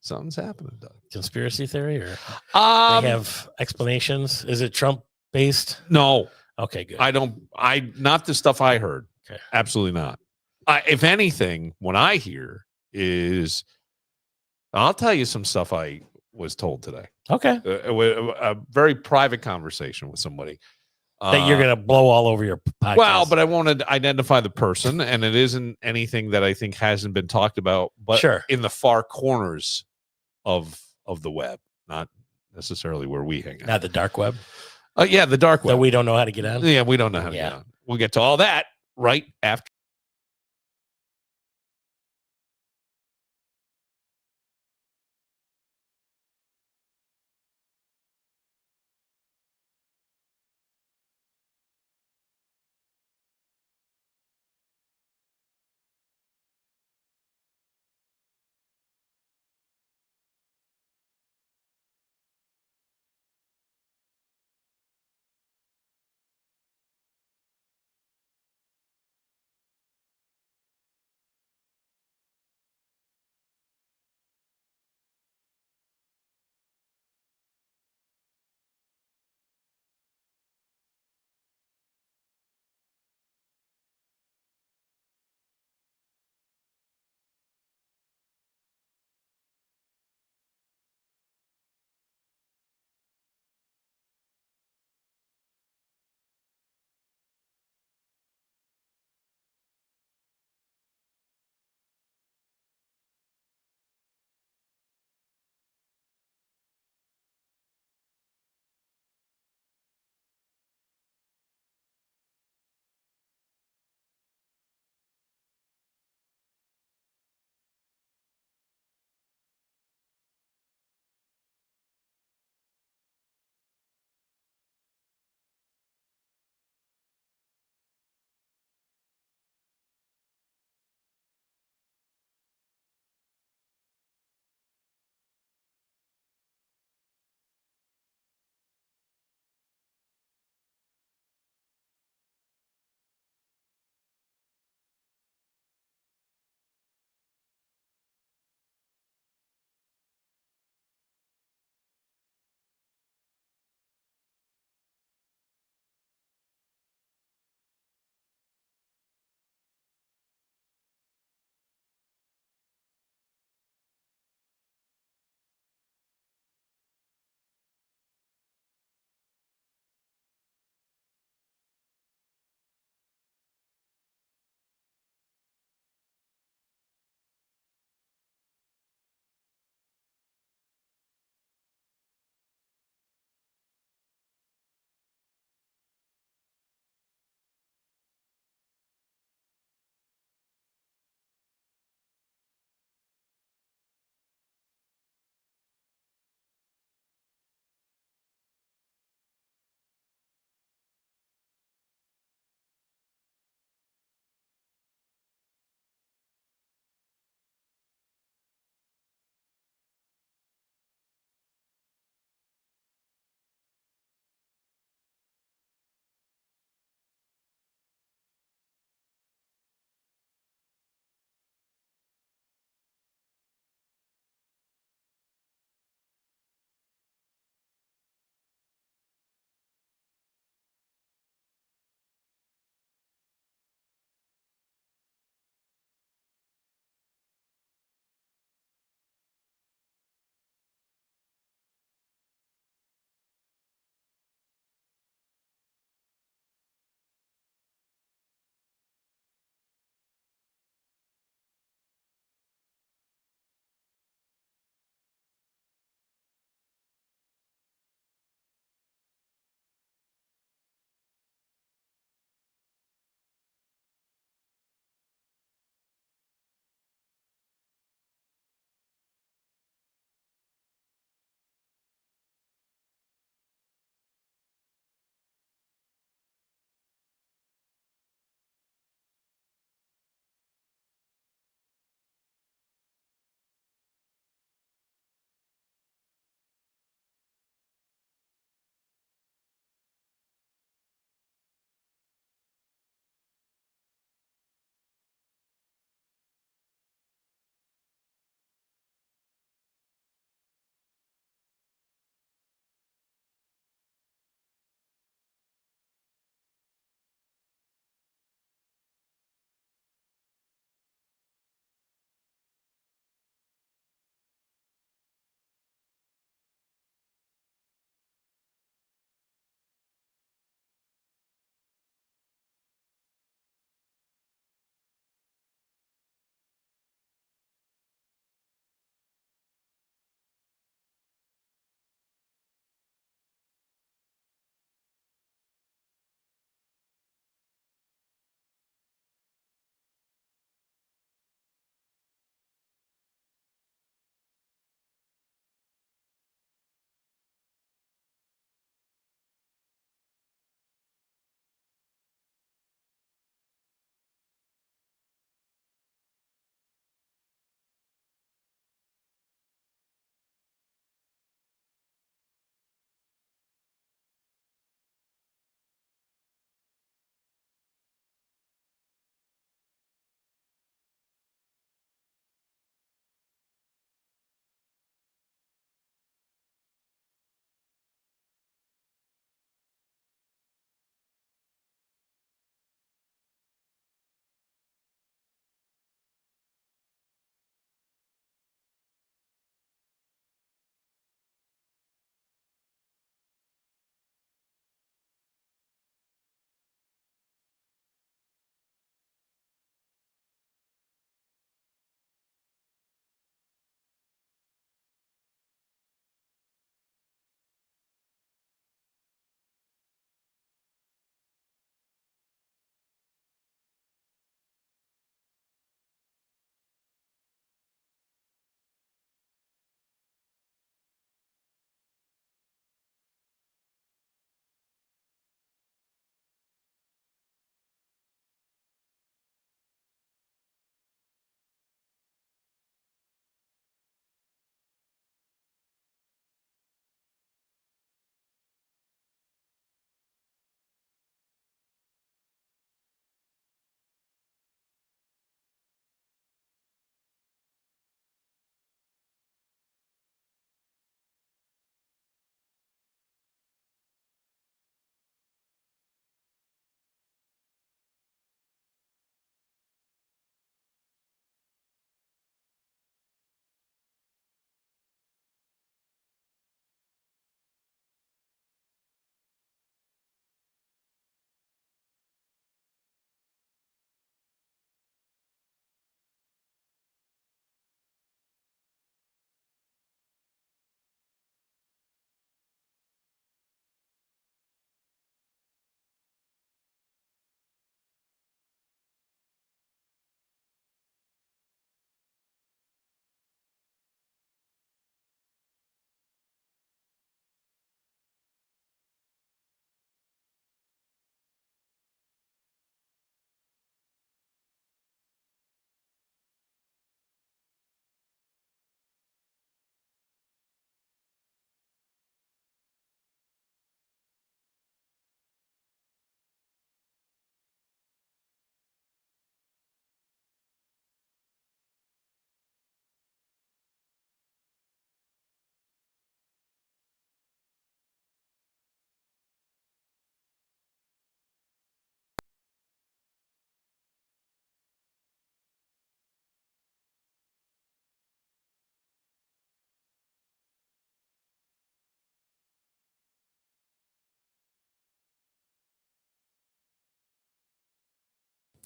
Something's happening, Doug. Conspiracy theory, or Um, they have explanations? Is it Trump based? no, Okay, good. not the stuff I heard. Okay. Absolutely not. If anything, what I hear is, I'll tell you some stuff I was told today. Okay. A very private conversation with somebody That you're gonna blow all over your podcast. Well, but I want to identify the person, and it isn't anything that I think hasn't been talked about, but Sure. in the far corners of the web, not necessarily where we hang out. Not the dark web Yeah, the dark web. that we don't know how to get on. Yeah, we don't know how to get on. We'll get to all that right after.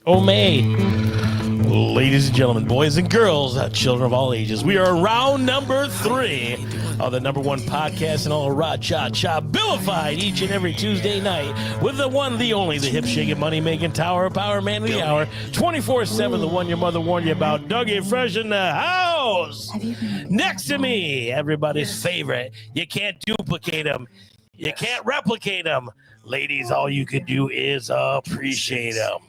Oh, May. Ladies and gentlemen, boys and girls, children of all ages, we are in round number 3 of the number 1 podcast in all Rod Cha Billified each and every Tuesday night with the one, the only, the hip shaking, money making, tower of power man of the hour, 24/7, the one your mother warned you about, Dougie Fresh in the house. Next to me, everybody's favorite. You can't duplicate him. You can't replicate him. Ladies, all you can do is appreciate him.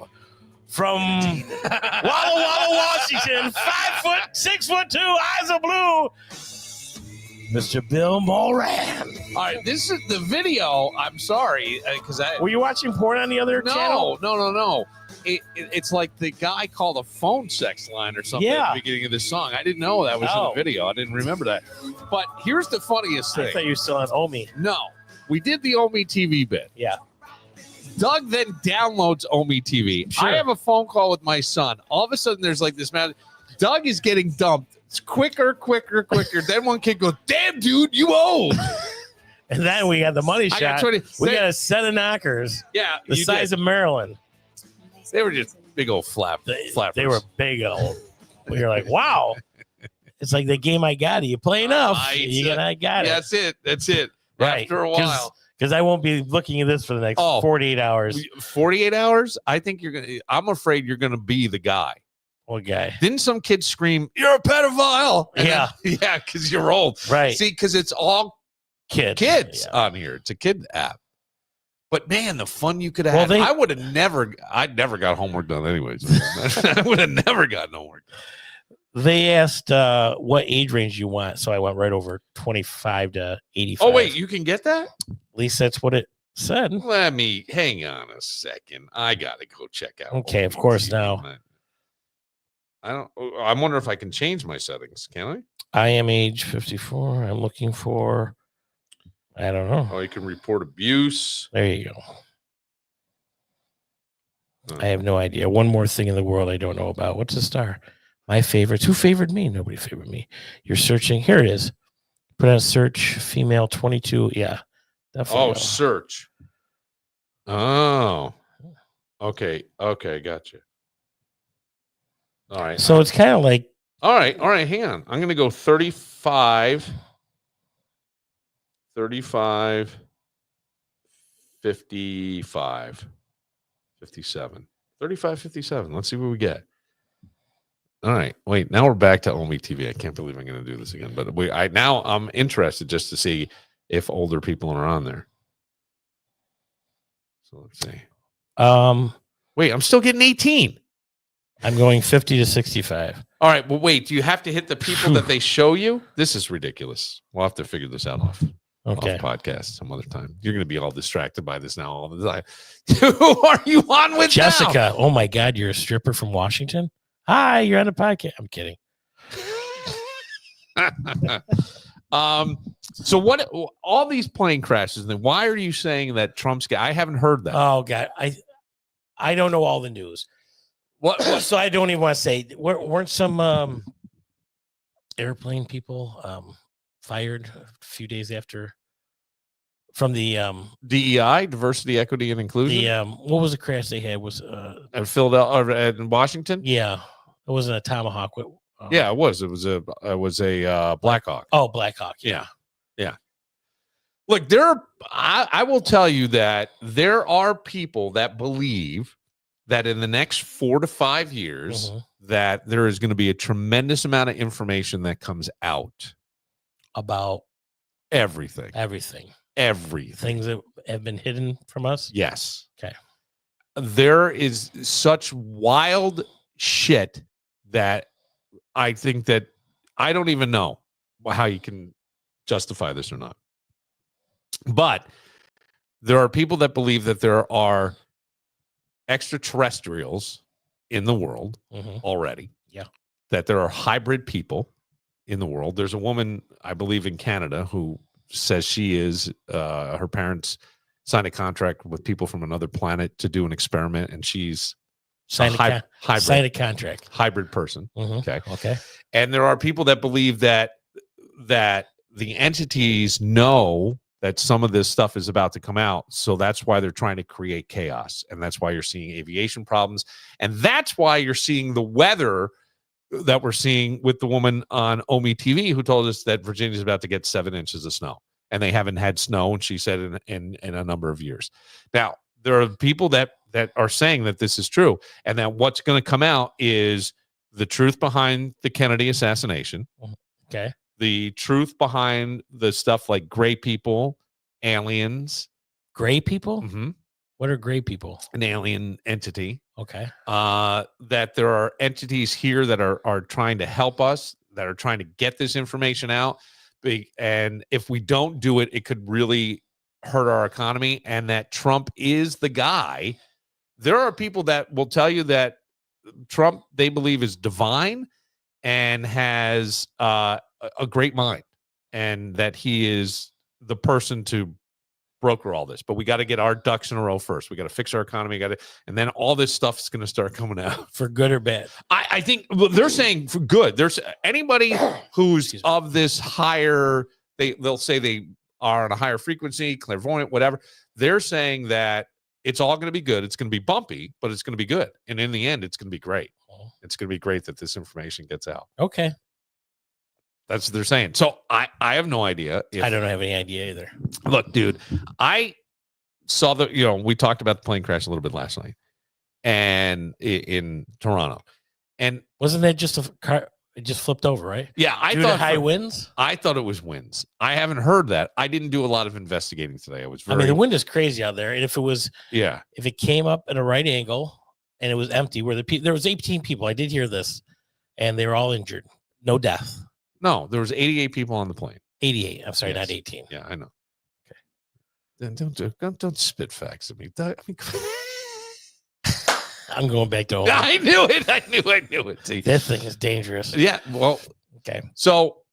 From Walla Walla, Washington, 5 foot, 6 foot 2, eyes of blue, Mr. Bill Moran. All right, this is the video. I'm sorry, because Were you watching porn on the other channel? No. It's like the guy called a phone sex line or something at the beginning of this song. I didn't know that was in the video. I didn't remember that. But here's the funniest thing. I thought you were still on Omi. No, we did the Omi TV bit. Yeah. Doug then downloads Omi TV. Sure. I have a phone call with my son. All of a sudden, there's like this man. Doug is getting dumped. It's quicker. Then one kid goes, "Damn, dude, you old." And then we got the money I shot. got 20. We got a set of knockers Yeah, the size of Maryland. They were just big old flappers. They were big old. We were like, wow. It's like the game I got. You play enough. I got it. That's it. Right. After a while. Because I won't be looking at this for the next 48 hours. 48 hours? I think I'm afraid you're gonna be the guy. What guy? Didn't some kid scream, "You're a pedophile"? And Yeah. yeah, because you're old. Right. See, because it's all Kids on here. It's a kid app. But man, the fun you could have Well, had. I'd never got homework done anyways. I would have never gotten homework done. They asked what age range you want, so I went right over 25 to 85. Oh, wait, you can get that? At least that's what it said. Let me hang on a second. I gotta go check out. Okay, of course now. I'm wondering if I can change my settings. Can I? I am age 54. I'm looking for, I don't know. Oh, you can report abuse. There you go. I have no idea. One more thing in the world I don't know about. What's a star? My favorites. Who favored me? Nobody favored me. You're searching. Here it is. Put on search. Female 22. Yeah. Definitely. Oh, search. Oh. Okay. Gotcha. All right. So it's kind of like. All right. Hang on. I'm going to go 35, 55, 57. 35, 57. Let's see what we get. All right. Wait, now we're back to Omi TV. I can't believe I'm going to do this again. But I'm interested just to see if older people are on there. So let's see. Wait, I'm still getting 18. I'm going 50 to 65. All right. Well, wait, do you have to hit the people that they show you? This is ridiculous. We'll have to figure this out off podcast some other time. You're going to be all distracted by this now all the time. Who are you on with Jessica. now? Oh, my God. You're a stripper from Washington? Hi, you're on a podcast. I'm kidding. So what? All these plane crashes. Then why are you saying that Trump's guy? I haven't heard that. Oh God, I don't know all the news. What? So I don't even want to say. Weren't some airplane people fired a few days after from the DEI, diversity, equity, and inclusion? What was the crash they had? Was at Philadelphia, in Washington? Yeah, it wasn't a Tomahawk. Yeah, it was. It was a Black Hawk. Oh, Black Hawk. Yeah. Look, I will tell you that there are people that believe that in the next 4 to 5 years, that there is going to be a tremendous amount of information that comes out about everything. Things that have been hidden from us. Yes. Okay. There is such wild shit that I think that I don't even know how you can justify this or not. But there are people that believe that there are extraterrestrials in the world already. Yeah. That there are hybrid people in the world. There's a woman, I believe, in Canada who says she is, her parents signed a contract with people from another planet to do an experiment, and she's Signed a contract. Hybrid person. Okay. And there are people that believe that the entities know that some of this stuff is about to come out. So that's why they're trying to create chaos. And that's why you're seeing aviation problems. And that's why you're seeing the weather that we're seeing with the woman on Omi TV who told us that Virginia's about to get 7 inches of snow. And they haven't had snow, and she said in a number of years. Now, there are people that are saying that this is true, and that what's going to come out is the truth behind the Kennedy assassination. Okay. The truth behind the stuff like gray people, aliens. Gray people? Mm-hmm. What are gray people? An alien entity. Okay. That there are entities here that are trying to help us, that are trying to get this information out. And if we don't do it, it could really hurt our economy. And that Trump is the guy. There are people that will tell you that Trump, they believe, is divine and has a great mind, and that he is the person to broker all this. But we got to get our ducks in a row first. We got to fix our economy. And then all this stuff is going to start coming out. For good or bad? I think they're saying for good. There's anybody who's of this higher, they'll say they are on a higher frequency, clairvoyant, whatever. They're saying that it's all going to be good. It's going to be bumpy, but it's going to be good. And in the end, it's going to be great. It's going to be great that this information gets out. Okay. That's what they're saying. So I have no idea. I don't have any idea either. Look, dude, I saw we talked about the plane crash a little bit last night and in Toronto. And wasn't that just a car? It just flipped over, right? Yeah. I Due to thought high winds. I thought it was winds. I haven't heard that. I didn't do a lot of investigating today. I mean, the wind is crazy out there. And if it came up at a right angle and it was empty, there was 18 people. I did hear this, and they were all injured. No death. No, there was 88 people on the plane. 88. I'm sorry, not 18. Yeah, I know. Okay. Then don't spit facts at me. I mean, I'm going back to home. I knew it. I knew it. See? This thing is dangerous. Yeah. Well, okay. So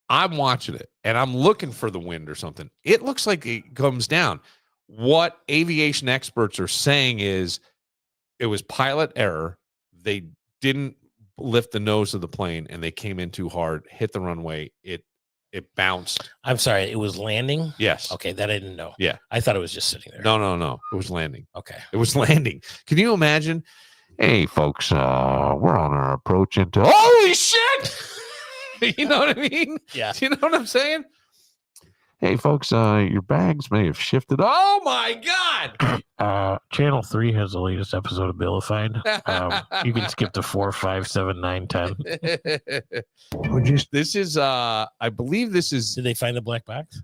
I'm watching it and I'm looking for the wind or something. It looks like it comes down. What aviation experts are saying is it was pilot error. They didn't lift the nose of the plane and they came in too hard, hit the runway. It bounced. I'm sorry, it was landing? Yes. Okay, that I didn't know. Yeah. I thought it was just sitting there. No. It was landing. Okay. It was landing. Can you imagine? Hey, folks, we're on our approach into... Holy shit! You know what I mean? Yeah. You know what I'm saying? Hey, folks, your bags may have shifted. Oh, my God! Channel 3 has the latest episode of Vilified. You can skip to 4, 5, 7, 9, 10. This is, I believe this is... Did they find the black box?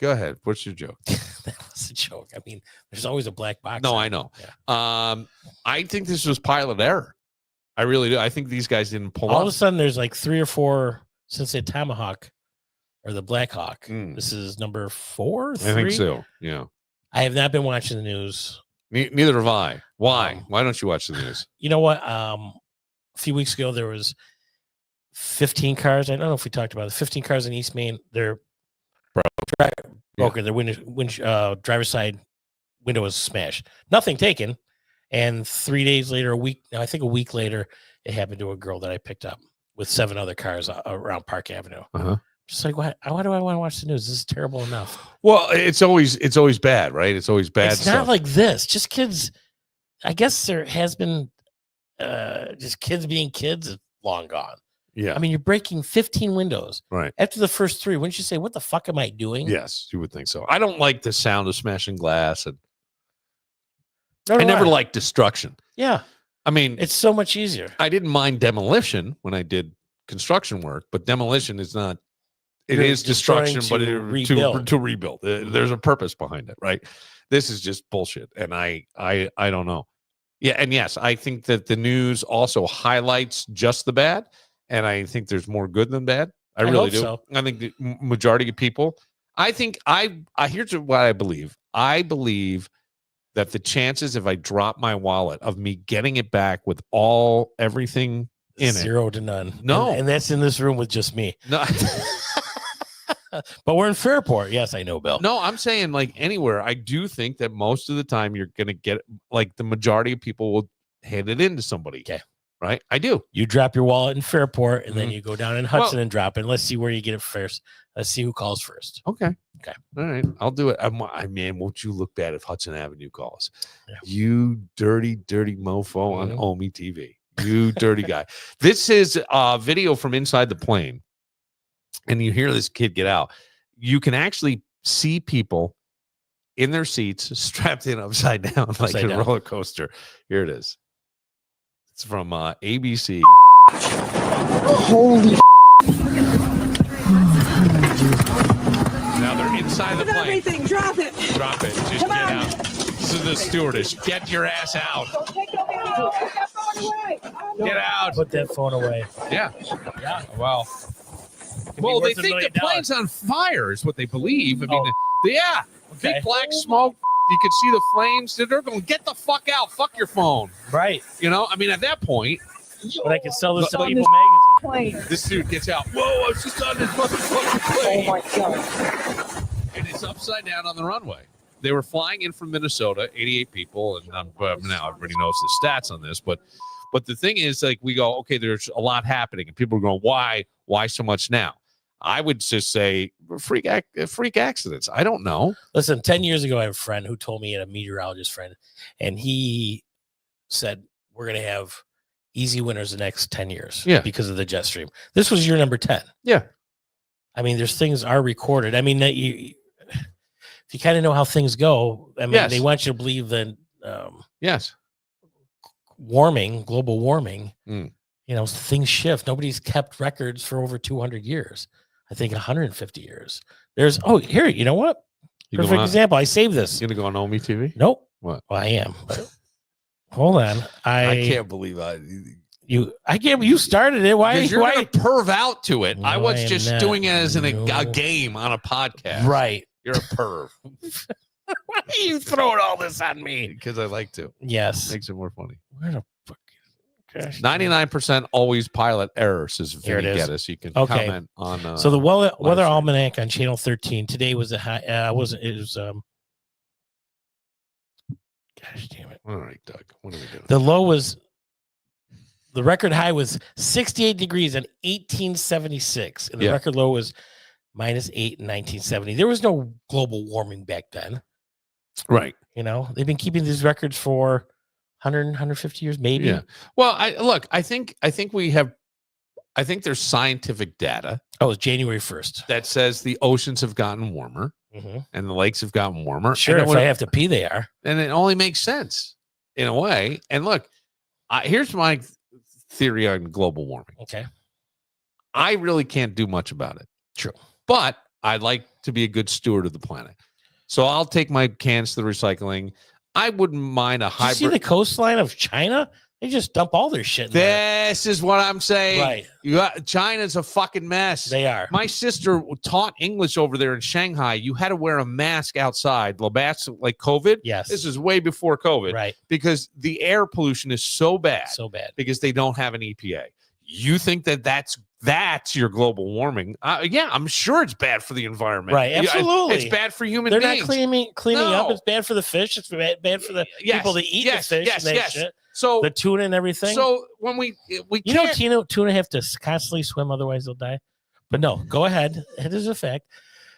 Go ahead. What's your joke? That was a joke. I mean, there's always a black box. No, I know. Yeah. I think this was pilot error. I really do. I think these guys didn't pull All up. of a sudden, there's like 3 or 4 since the Tomahawk or the Black Hawk. This is number 4, 3? I think so. Yeah. I have not been watching the news. Neither have I. Why? Why don't you watch the news? You know what? A few weeks ago, there was 15 cars. I don't know if we talked about it. 15 cars in East Main. They're broken. Their driver's side window was smashed. Nothing taken. And 3 days later, a week later, it happened to a girl that I picked up with 7 other cars around Park Avenue. Uh-huh. Just like, why do I want to watch the news? This is terrible enough. Well, it's always bad, right? It's always bad. It's not like this. Just kids. I guess there has been just kids being kids is long gone. Yeah. I mean, you're breaking 15 windows. Right. After the first 3, wouldn't you say, what the fuck am I doing? Yes, you would think so. I don't like the sound of smashing glass, and I never liked destruction. Yeah. I mean, It's so much easier. I didn't mind demolition when I did construction work, but demolition is not. It You're is destruction, destroying but to to rebuild. rebuild. There's a purpose behind it, right? This is just bullshit, and I don't know. Yeah, and yes, I think that the news also highlights just the bad, and I think there's more good than bad. I really hope do. so. I think the majority of people. I think here's what I believe. I believe that the chances, if I drop my wallet, of me getting it back with everything in 0 to none. No. And that's in this room with just me. it. No. But we're in Fairport. Yes, I know, Bill. No, I'm saying like anywhere. I do think that most of the time you're going to get, like, the majority of people will hand it in to somebody. Okay. right? I do. You drop your wallet in Fairport, and then Mhm. you go down in Hudson Well- and drop it. Let's see where you get it first. Let's see who calls first. Okay. Okay. All right. I'll do it. I mean, won't you look bad if Hudson Avenue calls? Yeah. You dirty, dirty mofo on Mhm. Omi TV. You dirty guy. This is a video from inside the plane. And you hear this kid get out. You can actually see people in their seats strapped in upside down like Upside a down. roller coaster. Here it is. It's from ABC. Holy Now they're inside the plane. everything, drop it. Drop it. Just get out. This is the stewardess. Get your ass out. Get out. Put that phone away. Yeah. Yeah. Well, Could be well, they worth $1 think the million. plane's on fire is what they believe. I mean, Oh. yeah. Okay. Big black smoke. You can see the flames. They're going, get the fuck out. Fuck your phone. Right. You know, I mean, at that point, But I can sell this to But- People magazine. Plane. this dude gets out. Whoa, I was just on this motherfucking plane. Oh my god. And it's upside down on the runway. They were flying in from Minnesota, 88 people, and now everybody knows the stats on this. But the thing is, like, we go, okay, there's a lot happening, and people are going, why so much now? I would just say freak accidents. I don't know. Listen, 10 years ago, I have a friend who told me, he had a meteorologist friend, and he said, we're going to have easy winners the next 10 years because of the jet stream. This was year number 10. Yeah. I mean, there's things are recorded. I mean, that if you kind of know how things go, I mean, Yes. they want you to believe that Yes. global warming, Mm. you know, things shift. Nobody's kept records for over 200 years. I think 150 years. Here, you know what? You Perfect going on, example. I saved this. you gonna go on Omi TV? Nope. What? Well, I am. But hold on. I can't believe You started it. Why? Because you're Why? going to perv out to it. I No, was I am just not. doing it as a No. game on a podcast. Right. You're a perv. Why are you throwing all this on me? because I like to. Yes. Makes it more funny. Where the fuck? Gosh. 99% always pilot error, says Here it Vinny is. Geddes. You can Okay. comment on. So the weather stream. almanac on channel 13 today was a high. It was gosh damn it. all right, Doug. What are we doing? The low was the record high was 68 degrees in 1876, and the Yeah. record low was -8 in 1970. There was no global warming back then. Right. You know, they've been keeping these records for 100, 150 years, maybe. Yeah. Well, I think there's scientific data Oh, it's January 1st. that says the oceans have gotten warmer and the lakes have gotten warmer. Sure, and if it would- I have to pee, they are. and it only makes sense in a way. And look, here's my theory on global warming. Okay. I really can't do much about it. True. But I'd like to be a good steward of the planet. So I'll take my cans to the recycling. I wouldn't mind a Did you see hybrid. the coastline of China? They just dump all their shit in there. This is what I'm saying. Right. China's a fucking mess. They are. My sister taught English over there in Shanghai. You had to wear a mask outside. Mask like COVID. Yes. This is way before COVID. Right. Because the air pollution is so bad So bad. because they don't have an EPA. You think that's your global warming? Yeah, I'm sure it's bad for the environment. Right, Yeah, absolutely. it's bad for human They're beings. not cleaning up. No. It's bad for the fish. It's bad for the Yes, people that eat yes, the fish yes, and that yes. shit. So The tuna and everything. so when we you know, can't. tuna have to constantly swim, otherwise they'll die. But no, go ahead. It is a fact.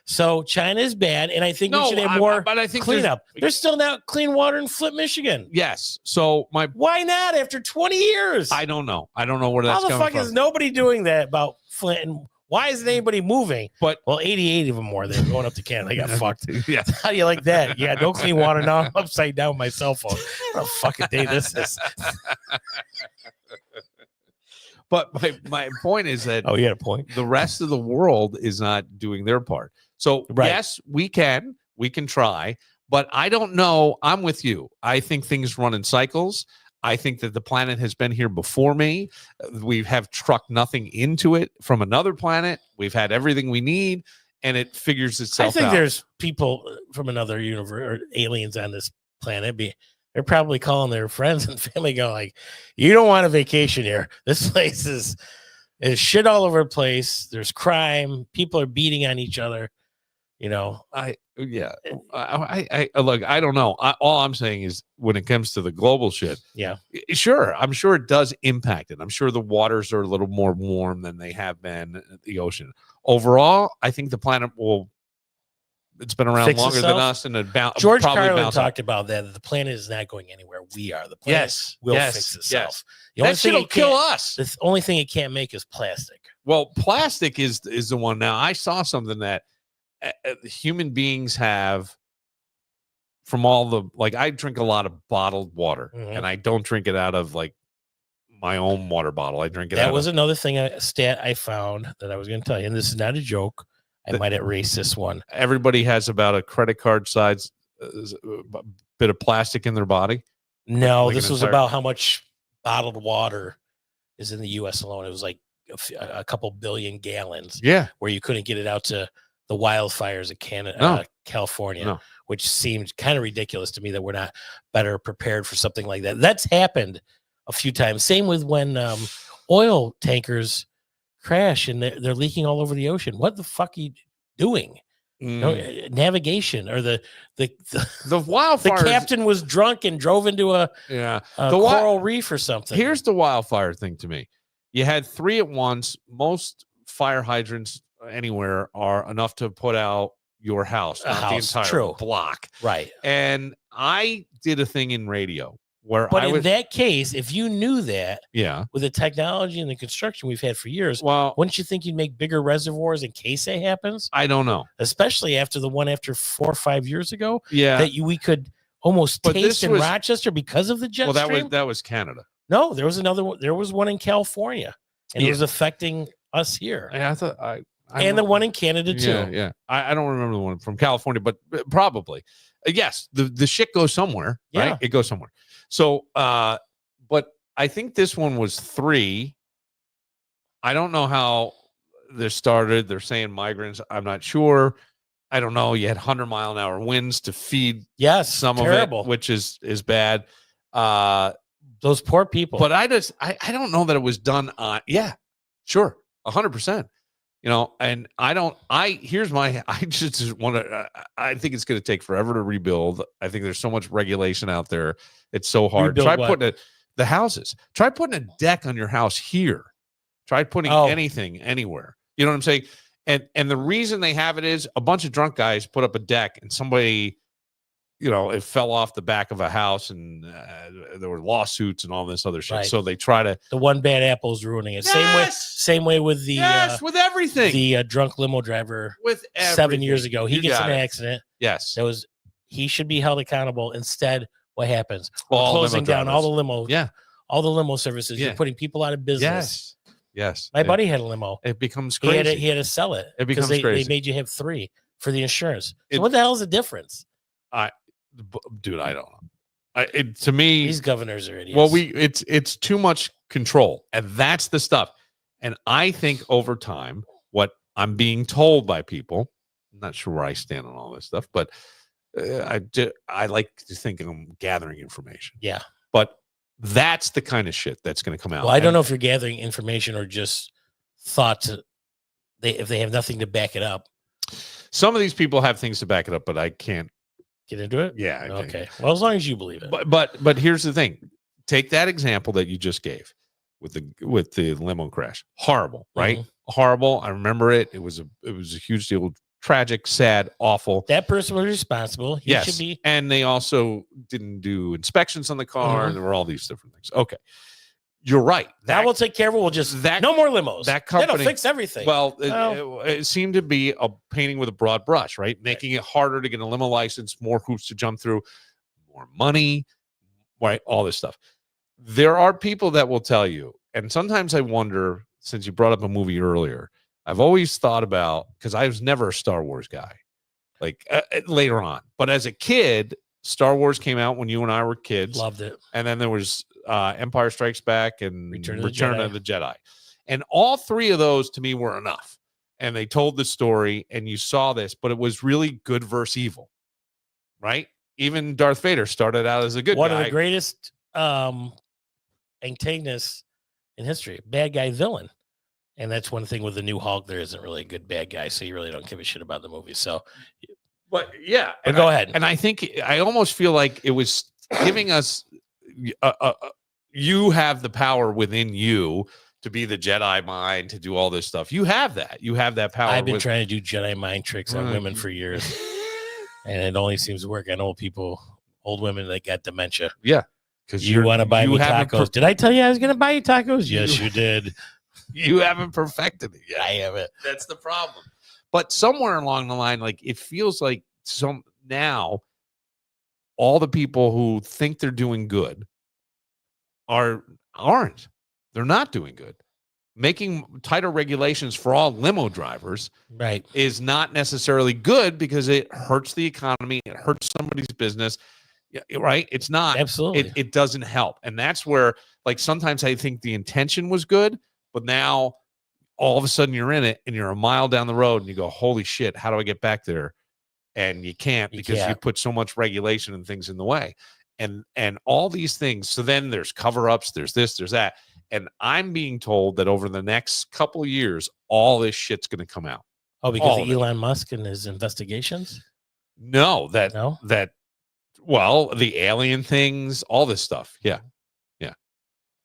So China is bad, and I think we should have more but I think there's- cleanup. There's still not clean water in Flint, Michigan. Yes. So Why not after 20 years? I don't know. I don't know where that's How the coming fuck from. is nobody doing that about Flint? And why isn't anybody moving? But- well, 88 of them more. They're going up to Canada. They got fucked. Yeah. How do you like that? Yeah, no clean water now. I'm upside down with my cell phone. What a fucking day this is. But my point is that Oh, you got a point. the rest of the world is not doing their part. So Right. yes, we can try, but I don't know. I'm with you. I think things run in cycles. I think that the planet has been here before me. We have trucked nothing into it from another planet. We've had everything we need, and it figures I itself think out. there's people from another universe or aliens on this planet. They're probably calling their friends and family, going like, "You don't want a vacation here. This place is shit all over the place. There's crime. People are beating on each other. You know, Yeah. I look, I don't know. All I'm saying is when it comes to the global shit, Yeah. sure, I'm sure it does impact it. I'm sure the waters are a little more warm than they have been at the ocean. Overall, I think the planet it's been around Fix longer itself? than us, and George probably Carlin bounce up. talked about that. The planet is not going anywhere. We are. The planet Yes, will yes, fix itself. yes. The only That thing shit'll it kill can't- us. The only thing it can't make is plastic. Well, plastic is the one. Now, I saw something that human beings have from all the, like, I drink a lot of bottled water, Mhm. and I don't drink it out of like my own water bottle. I drink it That out was of, another thing, a stat I found that I was going to tell you, and this is not a joke. I might erase this one. everybody has about a credit card size bit of plastic in their body. No, Like this an was entire- about how much bottled water is in the U.S. alone. It was like a couple billion gallons, Yeah. where you couldn't get it out to the wildfires of Canada, No. California, No. which seemed kind of ridiculous to me that we're not better prepared for something like that. That's happened a few times. Same with when oil tankers crash and they're leaking all over the ocean. What the fuck are you doing? Navigation, or the The wildfires. captain was drunk and drove into a Yeah. a The wi- coral reef or something. Here's the wildfire thing to me. You had 3 at once. Most fire hydrants anywhere are enough to put out your house, A not house, the entire true. block. right. And I did a thing in radio where But I in was, that case, if you knew that yeah. with the technology and the construction we've had for years, Well, wouldn't you think you'd make bigger reservoirs in case that happens? I don't know. Especially after the one after 4 or 5 years ago Yeah. that we could almost But taste this in was- Rochester because of the jet well, stream. that was Canada. No, there was another one. There was one in California, and it Yeah. was affecting us here, I thought I and the one in Canada too. Yeah, yeah. I don't remember the one from California, but probably. Yes, the shit goes somewhere, right? Yeah. It goes somewhere. So, but I think this one was 3. I don't know how this started. They're saying migrants. I'm not sure. I don't know. You had 100-mile-an-hour winds to feed Yes, some terrible. of it, which is bad. Those poor people. But I don't know that it was done on. Yeah, sure, 100%. You know, and here's my, I just want to, I think it's going to take forever to rebuild. I think there's so much regulation out there. It's so hard. Rebuild Try what? putting the houses, try putting a deck on your house here. Try putting Oh. anything anywhere. You know what I'm saying? And the reason they have it is a bunch of drunk guys put up a deck and somebody, you know, it fell off the back of a house and there were lawsuits and all this other shit. Right. So they try to, the one bad apple is ruining it. Yes! Same way with the with everything. drunk limo driver With 7 years everything. ago. He You gets got in an it. accident. Yes. He should be held accountable. Instead, what happens? We're All limo closing down all the drivers. limo, Yeah. all the limo services. Yeah. You're putting people out of business. Yes. Yes. My buddy had a limo. It becomes He crazy. had to sell it. It 'cause becomes they crazy. made you have 3 for the insurance. It- So what the hell is the difference? Dude, I don't know. To me, These governors are idiots. well, it's too much control, and that's the stuff. And I think over time, what I'm being told by people, I'm not sure where I stand on all this stuff, but I like to think I'm gathering information. Yeah. But that's the kind of shit that's going to come out. Well, I don't And know if you're gathering information or just thoughts. If they have nothing to back it up, some of these people have things to back it up, but I can't. get into it. Yeah. I can't. Okay. Well, as long as you believe it. But here's the thing. Take that example that you just gave with the limo crash. Horrible, right? Horrible. I remember it. It was a huge deal. Tragic, sad, awful. That person was responsible. He Yes. should be. And they also didn't do inspections on the car, and there were all these different things. Okay. You're right. That will take care of it. We'll just that- no more limos. that That'll company- fix everything. Well, Well- it seemed to be a painting with a broad brush, right? Making it harder to get a limo license, more hoops to jump through, more money, right? All this stuff. There are people that will tell you, and sometimes I wonder, since you brought up a movie earlier, I've always thought about, because I was never a Star Wars guy, like later on. But as a kid, Star Wars came out when you and I were kids. Loved it. And then there was Empire Strikes Back and Return Return of the of the Jedi. And all 3 of those to me were enough. And they told the story and you saw this, but it was really good versus evil, right? Even Darth Vader started out as a good One guy. of the greatest antagonists in history, bad guy villain. And that's one thing with the new Hulk. There isn't really a good bad guy, so you really don't give a shit about the movie. So But yeah, But go ahead. And I think I almost feel like it was giving us you have the power within you to be the Jedi mind, to do all this stuff. You have that. You have that power. I've been trying to do Jedi mind tricks on women for years, and it only seems to work on old people, old women that got dementia. Yeah. Because You want to buy me tacos. Did I tell you I was going to buy you tacos? Yes, you did. You haven't perfected it yet. I haven't. That's the problem. But somewhere along the line, like it feels like now all the people who think they're doing good aren't. They're not doing good. Making tighter regulations for all limo drivers Right. is not necessarily good because it hurts the economy. It hurts somebody's business. Yeah, right. It's not. Absolutely. It doesn't help. And that's where, like, sometimes I think the intention was good, but now all of a sudden you're in it and you're a mile down the road and you go, holy shit, how do I get back there? And you can't because you put so much regulation and things in the way. And all these things. So then there's cover-ups, there's this, there's that. And I'm being told that over the next couple of years, all this shit's going to come out. Oh, because of Elon Musk and his investigations? No, No? Well, the alien things, all this stuff. Yeah. Yeah.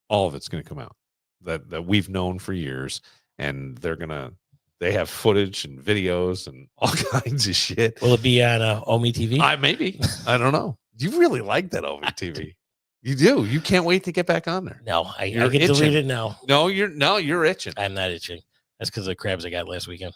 All of it's going to come out that we've known for years. And they have footage and videos and all kinds of shit. Will it be on Omi TV? Maybe. I don't know. You really like that Omi TV. You do. You can't wait to get back on there. No, I You're can delete it now. No, you're itching. I'm not itching. That's because of the crabs I got last weekend.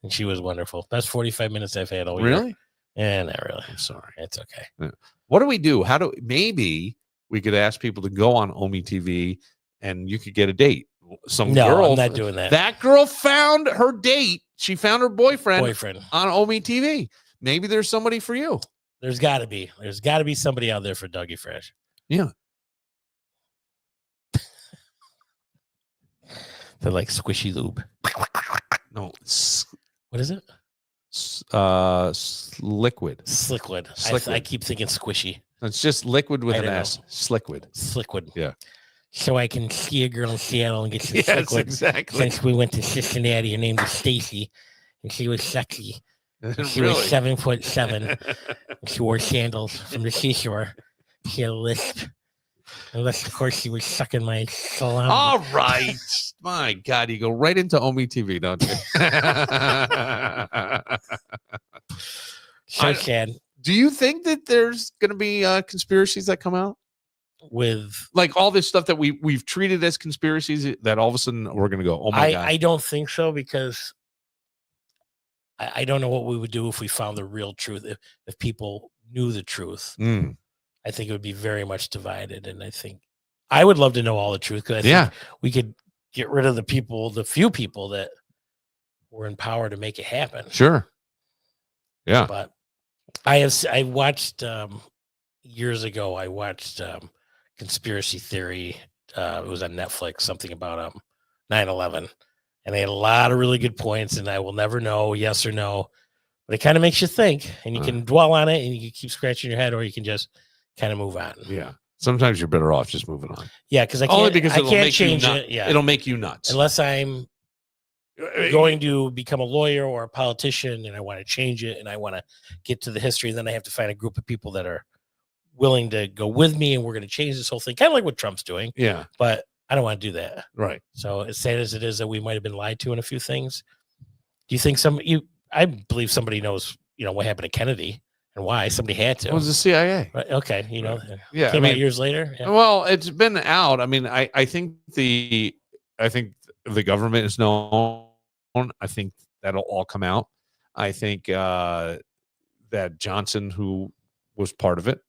And she was wonderful. That's 45 minutes I've had all year. Really? Yeah, not really. I'm sorry. It's okay. What do we do? Maybe we could ask people to go on Omi TV and you could get a date. Some girl, I'm not doing that. That girl found her date. She found her boyfriend on Omi TV. Maybe there's somebody for you. There's got to be. There's got to be somebody out there for Dougie Fresh. Yeah. They're like squishy lube. No. What is it? Liquid. Slickwood. I keep thinking squishy. It's just liquid with an S. Slickwood. Slickwood. Yeah. So I can see a girl in Seattle and get some Yes, Slickwood. exactly. Since we went to Cincinnati, her name was Stacy, and she was sexy. And she was Really? 7'7". And she wore sandals from the seashore. She had a lisp. Unless, of course, she was sucking my salami. All right. My God, you go right into Omi TV, don't you? So sad. Do you think that there's going to be conspiracies that come out? With like all this stuff that we've treated as conspiracies that all of a sudden we're going to go, oh my God. I don't think so, because I don't know what we would do if we found the real truth. If people knew the truth, I think it would be very much divided. And I think I would love to know all the truth, because I think we could get rid of the few people that were in power to make it happen. Sure. Yeah. But I watched years ago, I watched Conspiracy Theory. It was on Netflix, something about 9/11. And they had a lot of really good points, and I will never know yes or no, but it kind of makes you think, and you can dwell on it and you can keep scratching your head, or you can just kind of move on. Yeah. Sometimes you're better off just moving on. Yeah. Cause I can't change it. Yeah. It'll make you nuts. Unless I'm going to become a lawyer or a politician and I want to change it and I want to get to the history. Then I have to find a group of people that are willing to go with me, and we're going to change this whole thing. Kind of like what Trump's doing. Yeah. But I don't want to do that. Right. So as sad as it is that we might have been lied to in a few things, do you think I believe somebody knows, what happened to Kennedy and why somebody had to? It was the CIA. Right. Okay. Yeah. Came out years later. Yeah. Well, it's been out. I mean, I think the government is known. I think that'll all come out. I think that Johnson, who was part of it,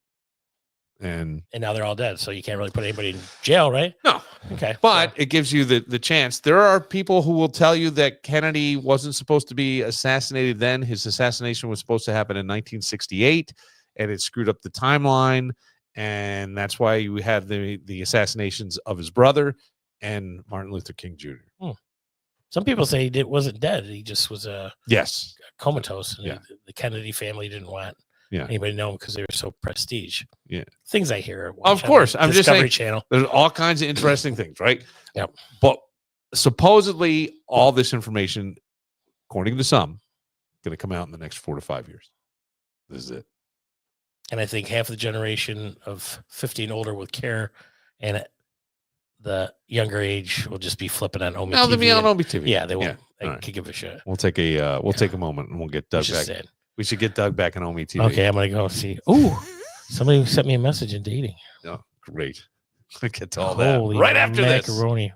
and now they're all dead, so you can't really put anybody in jail, right? No. Okay. But it gives you the chance. There are people who will tell you that Kennedy wasn't supposed to be assassinated then. His assassination was supposed to happen in 1968, and it screwed up the timeline. And that's why you had the assassinations of his brother and Martin Luther King Jr. Some people say he wasn't dead. He just was comatose. And the Kennedy family didn't want anybody to know him because they were so prestige. Yeah. Things I hear. Of course. I'm just saying, Channel. There's all kinds of interesting things, right? Yep. But supposedly all this information, according to some, going to come out in the next 4 to 5 years. This is it. And I think half the generation of 50 and older will care, and the younger age will just be flipping on Omi Now TV. they'll be on Omi TV. Yeah, they will. Yeah. They All right. could give a shit. We'll take a moment and we'll get Doug Just back. saying. We should get Doug back on Omi TV. Okay, I'm gonna go see. Ooh, somebody sent me a message in dating. Oh, great. We'll get to all that Holy right after this. macaroni.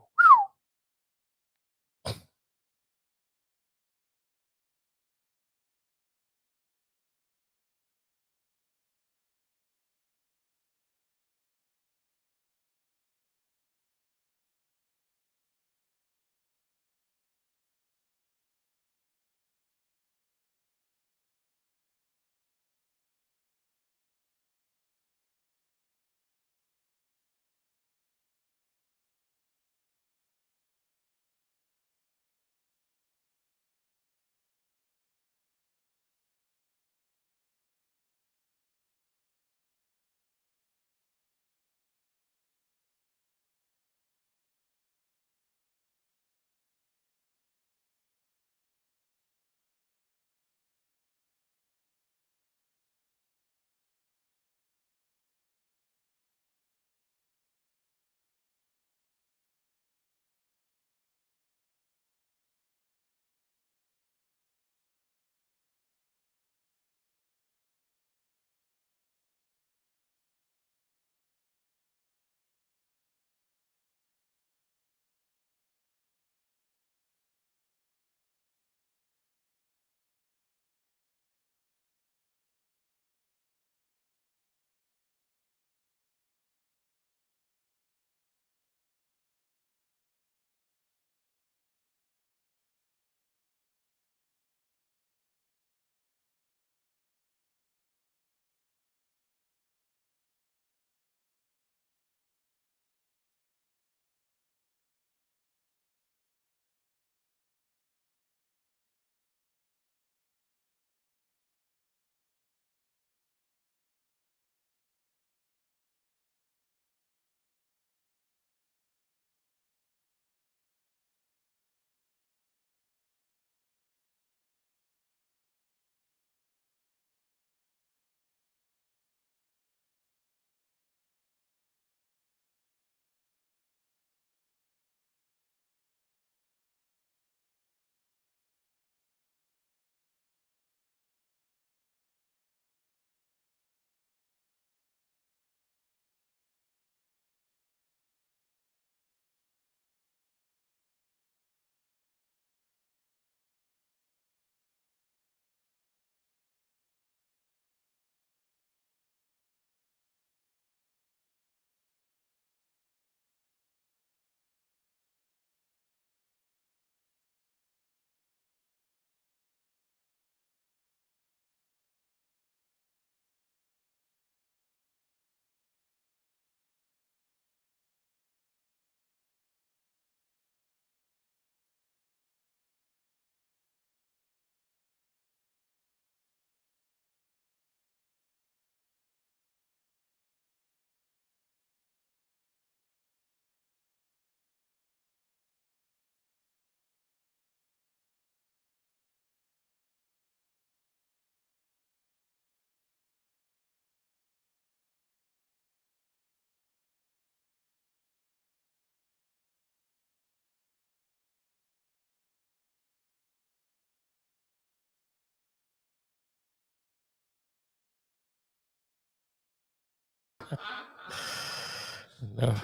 No.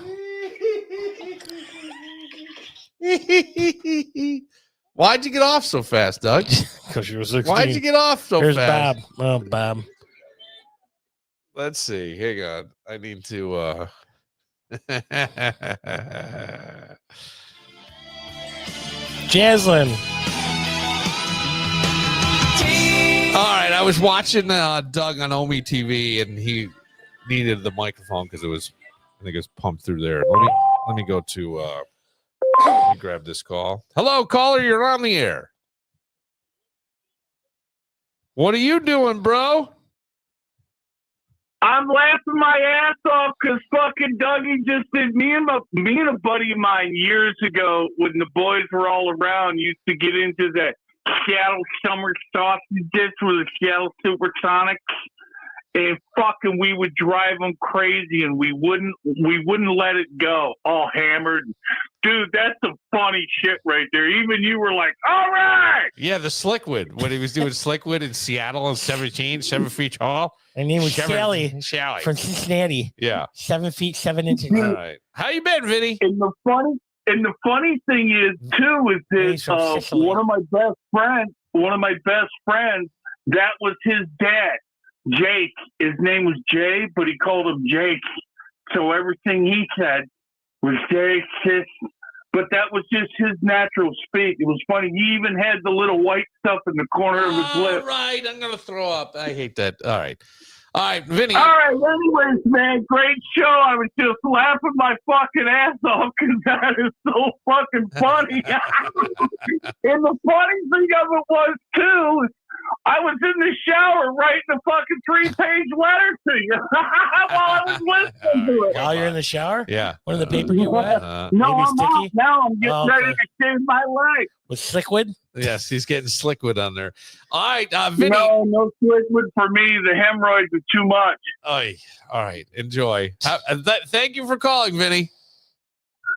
Why'd you get off so fast, Doug? Because you were 16. Why'd you get off so Here's fast? Bob. Oh, Bob. Let's see. Hang on. I need to Jaslyn. All right, I was watching Doug on Omi TV, and he needed the microphone because I think it was pumped through there. Let me go to. Let me grab this call. Hello, caller. You're on the air. What are you doing, bro? I'm laughing my ass off because fucking Dougie just did. Me and a buddy of mine years ago, when the boys were all around, used to get into Seattle summer sausage dish with a Seattle Supersonics, and fucking we would drive them crazy, and we wouldn't let it go. All hammered, dude. That's some funny shit right there. Even you were like, all right. Yeah, the Slickwood when he was doing Slickwood in Seattle in 7 feet tall. My name was Sally Sally. from Cincinnati. Yeah. 7 feet 7 inches. All right. How you been, Vinny? And the funny thing is too is He's from that Sicily. one of my best friends, that was his dad, Jake. His name was Jay, but he called him Jake. So everything he said was Jake. But that was just his natural speak. It was funny. He even had the little white stuff in the corner of his All lip. right, I'm gonna throw up. I hate that. All right, Vinny. All right. Anyways, man, great show. I was just laughing my fucking ass off because that is so fucking funny. And the funny thing of it was too, I was in the shower writing a fucking 3-page letter to you while I was listening to it. While you're in the shower? Yeah. One of the paper get wet? No, Maybe I'm sticky? out now. I'm getting Oh, ready okay. to shave my leg. With Slickwood? Yes, he's getting Slickwood on there. All right, Vinny. No liquid for me. The hemorrhoids are too much. Oy. All right, enjoy. Thank you for calling, Vinny.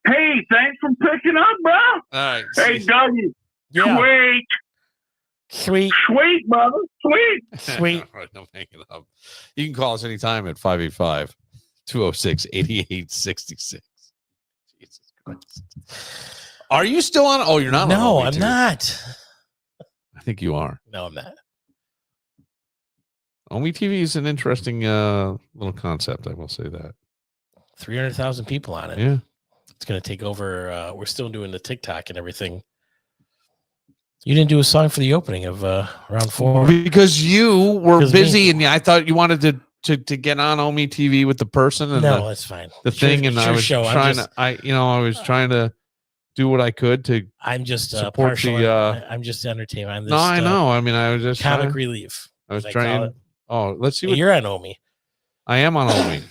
Hey, thanks for picking up, bro. All right. Hey, Dougie. Yeah. Sweet, Sweet. brother. Sweet. Sweet. All right, don't hang it up. You can call us anytime at 585-206-8866. Jesus Christ. Are you still on? Oh, you're not No, on. I'm not. I think you are. No, I'm not. Omi TV is an interesting little concept. I will say that. 300,000 people on it. Yeah. It's going to take over. We're still doing the TikTok and everything. You didn't do a song for the opening of round 4. Because you were 'Cause busy and I thought you wanted to get on Omi TV with the person and No, that's fine. the It's your- thing. And it's I your was show. trying I was trying to do what I could to I'm just support partial. the, I'm just entertainment. I'm this, no, I know. I mean, I was just comic trying, relief. I was as call trying. it. Oh, let's see what You're on Omi. I am on Omi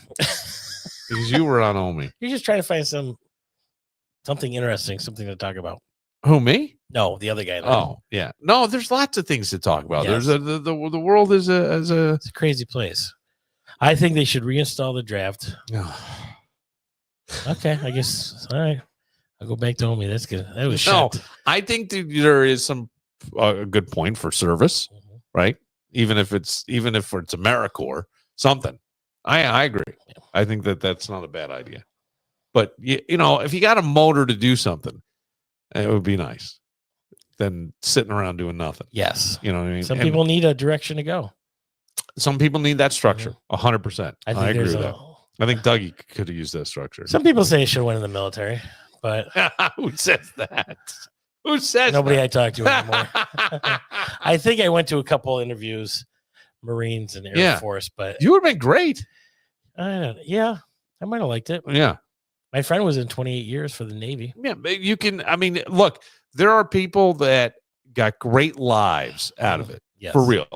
because you were on Omi. You're just trying to find something interesting, something to talk about. Who, me? No, the other guy. Oh, yeah. No, there's lots of things to talk about. Yes. There's the world is a It's a crazy place. I think they should reinstall the draft. Okay, I guess. All right, I'll go back to Omi. That's good. That was No, shit. I think that there is some a good point for service, Mhm. right? Even if it's AmeriCorps, something. I agree. I think that's not a bad idea. But you know, if you got a motor to do something, it would be nice than sitting around doing nothing. Yes. You know what I mean? Some And people need a direction to go. some people need that structure. 100%. I I think agree there's with that. I think Dougie could have used that structure. some people say it should have went in the military, but Who says that? Who says nobody I that? talk to anymore. I think I went to a couple interviews, Marines and Air Yeah. Force, but You would have been great. yeah, I might have liked it. Yeah. My friend was in 28 years for the Navy. Yeah. But you can, I mean, look, there are people that got great lives out of it. Yes. For real.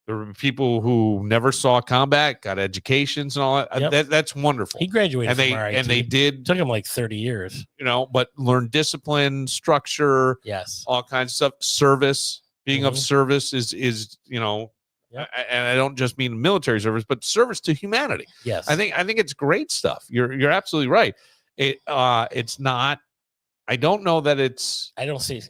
There were people who never saw combat, got educations and all that. Yep. That's wonderful. He graduated And they from RIT. and they did, It took him like 30 years. you know, but learn discipline, structure, Yes. all kinds of stuff. Service, being of Mhm. service is you know, Yep. and I don't just mean military service, but service to humanity. Yes. I think it's great stuff. You're absolutely right. It's not. I don't know that it's. I don't see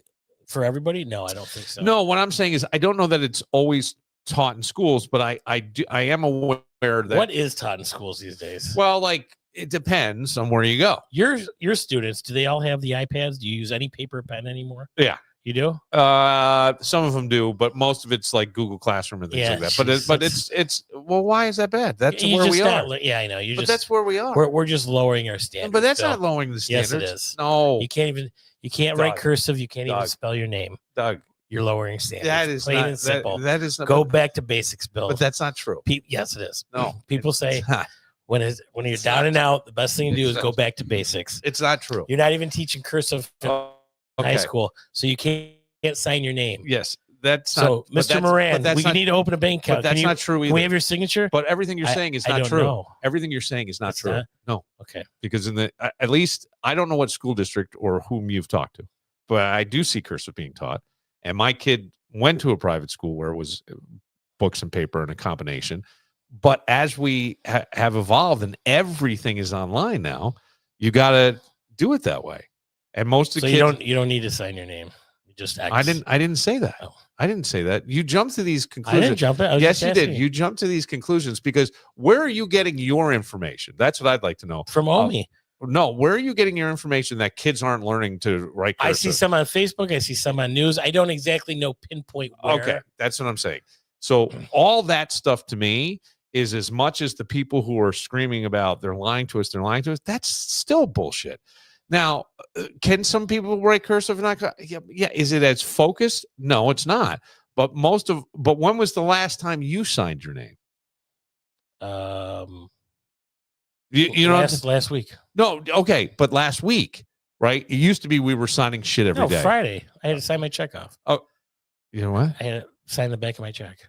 for everybody. No, I don't think so. No, what I'm saying is I don't know that it's always taught in schools, but I am aware that. What is taught in schools these days? Well, like it depends on where you go. Your students, do they all have the iPads? Do you use any paper pen anymore? Yeah. You do? Some of them do, but most of it's like Google Classroom and things Yeah, like that. geez, But that's- it's well, why is that bad? That's You where just we not are. le- Yeah, I know. You But just that's where we are. we're just lowering our standards. But that's Bill. not lowering the Yes, standards. it is. No, You can't write Doug. cursive. You can't even Doug. spell your name. Doug. You're lowering standards. That is plain not and simple. that is not, Go back to basics, Bill. But that's not true. Yes, it is. No, People say it's not. when you're It's down not. and out, the best thing to do It's is go not. back to basics. It's not true. You're not even teaching cursive in Oh, high okay. school, so you can't sign your name. Yes, that's So, not, but Mr. that's- Moran, but that's we not, need to open a bank but account. that's Can, not true can we either. have your signature? But everything you're saying is I not don't true. know. Everything you're saying is not It's true. not? No, Okay. because at least I don't know what school district or whom you've talked to, but I do see cursive being taught. And my kid, went to a private school where it was books and paper and a combination. But as we have evolved and everything is online now, you got to do it that way. And most of the kids, you don't need to sign your name. You just X. I didn't say that. Oh. I didn't say that. You jumped to these I conclusions. didn't jump it. I was Yes, just you did. asking You jumped to these conclusions because where are you getting your information? That's what I'd like to know. from Omi. No, where are you getting your information that kids aren't learning to write cursive? I see some on Facebook. I see some on news. I don't exactly know pinpoint where. Okay, that's what I'm saying. So all that stuff to me is as much as the people who are screaming about they're lying to us, that's still bullshit. Now, can some people write cursive? Yeah. Is it as focused? No, it's not. But when was the last time you signed your name? You know, last week. No, okay, but last week, right? It used to be we were signing shit every day. Friday. I had to sign my check off. Oh, you know what? I had to sign the back of my check.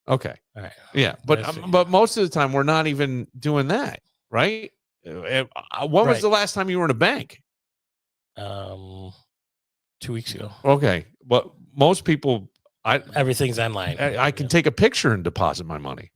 Okay. All right. Yeah, but most of the time we're not even doing that, right? When was the last time you were in a bank? 2 weeks ago. Okay, but most people, everything's online. I can take a picture and deposit my money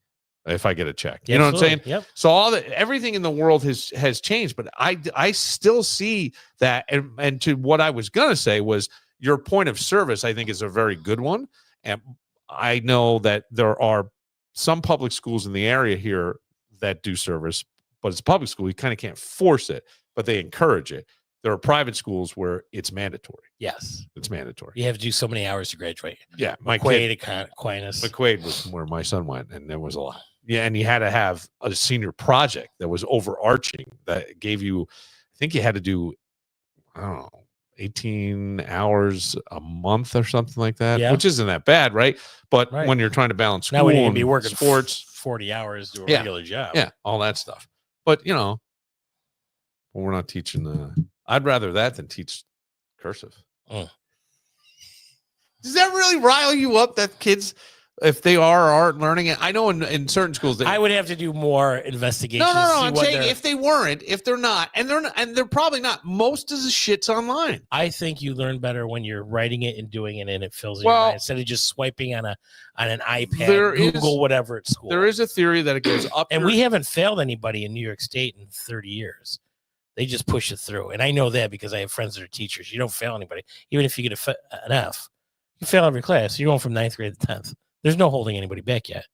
if I get a check. You know what I'm saying? Yep. So everything in the world has changed, but I still see that. And to what I was gonna say was your point of service, I think, is a very good one. And I know that there are some public schools in the area here that do service, but it's a public school. You kind of can't force it, but they encourage it. There are private schools where it's mandatory. Yes. It's mandatory. You have to do so many hours to graduate. Yeah. McQuaid was where my son went, and there was a lot. Yeah, and you had to have a senior project that was overarching that gave you, I think you had to do, I don't know, 18 hours a month or something like that, which isn't that bad, right? But when you're trying to balance school now when you can be working sports, 40 hours to a regular job. Yeah, all that stuff. But, you know, we're not teaching I'd rather that than teach cursive. Does that really rile you up that kids, if they are or aren't learning it? I know in certain schools I would have to do more investigation. No. I'm saying if they're not, and they're probably not. Most of the shit's online. I think you learn better when you're writing it and doing it, and it fills in your mind instead of just swiping on an iPad, Google, whatever at school. There is a theory that it goes up, and we haven't failed anybody in New York State in 30 years. They just push it through, and I know that because I have friends that are teachers. You don't fail anybody, even if you get an F. You fail every class. You're going from 9th grade to 10th. There's no holding anybody back yet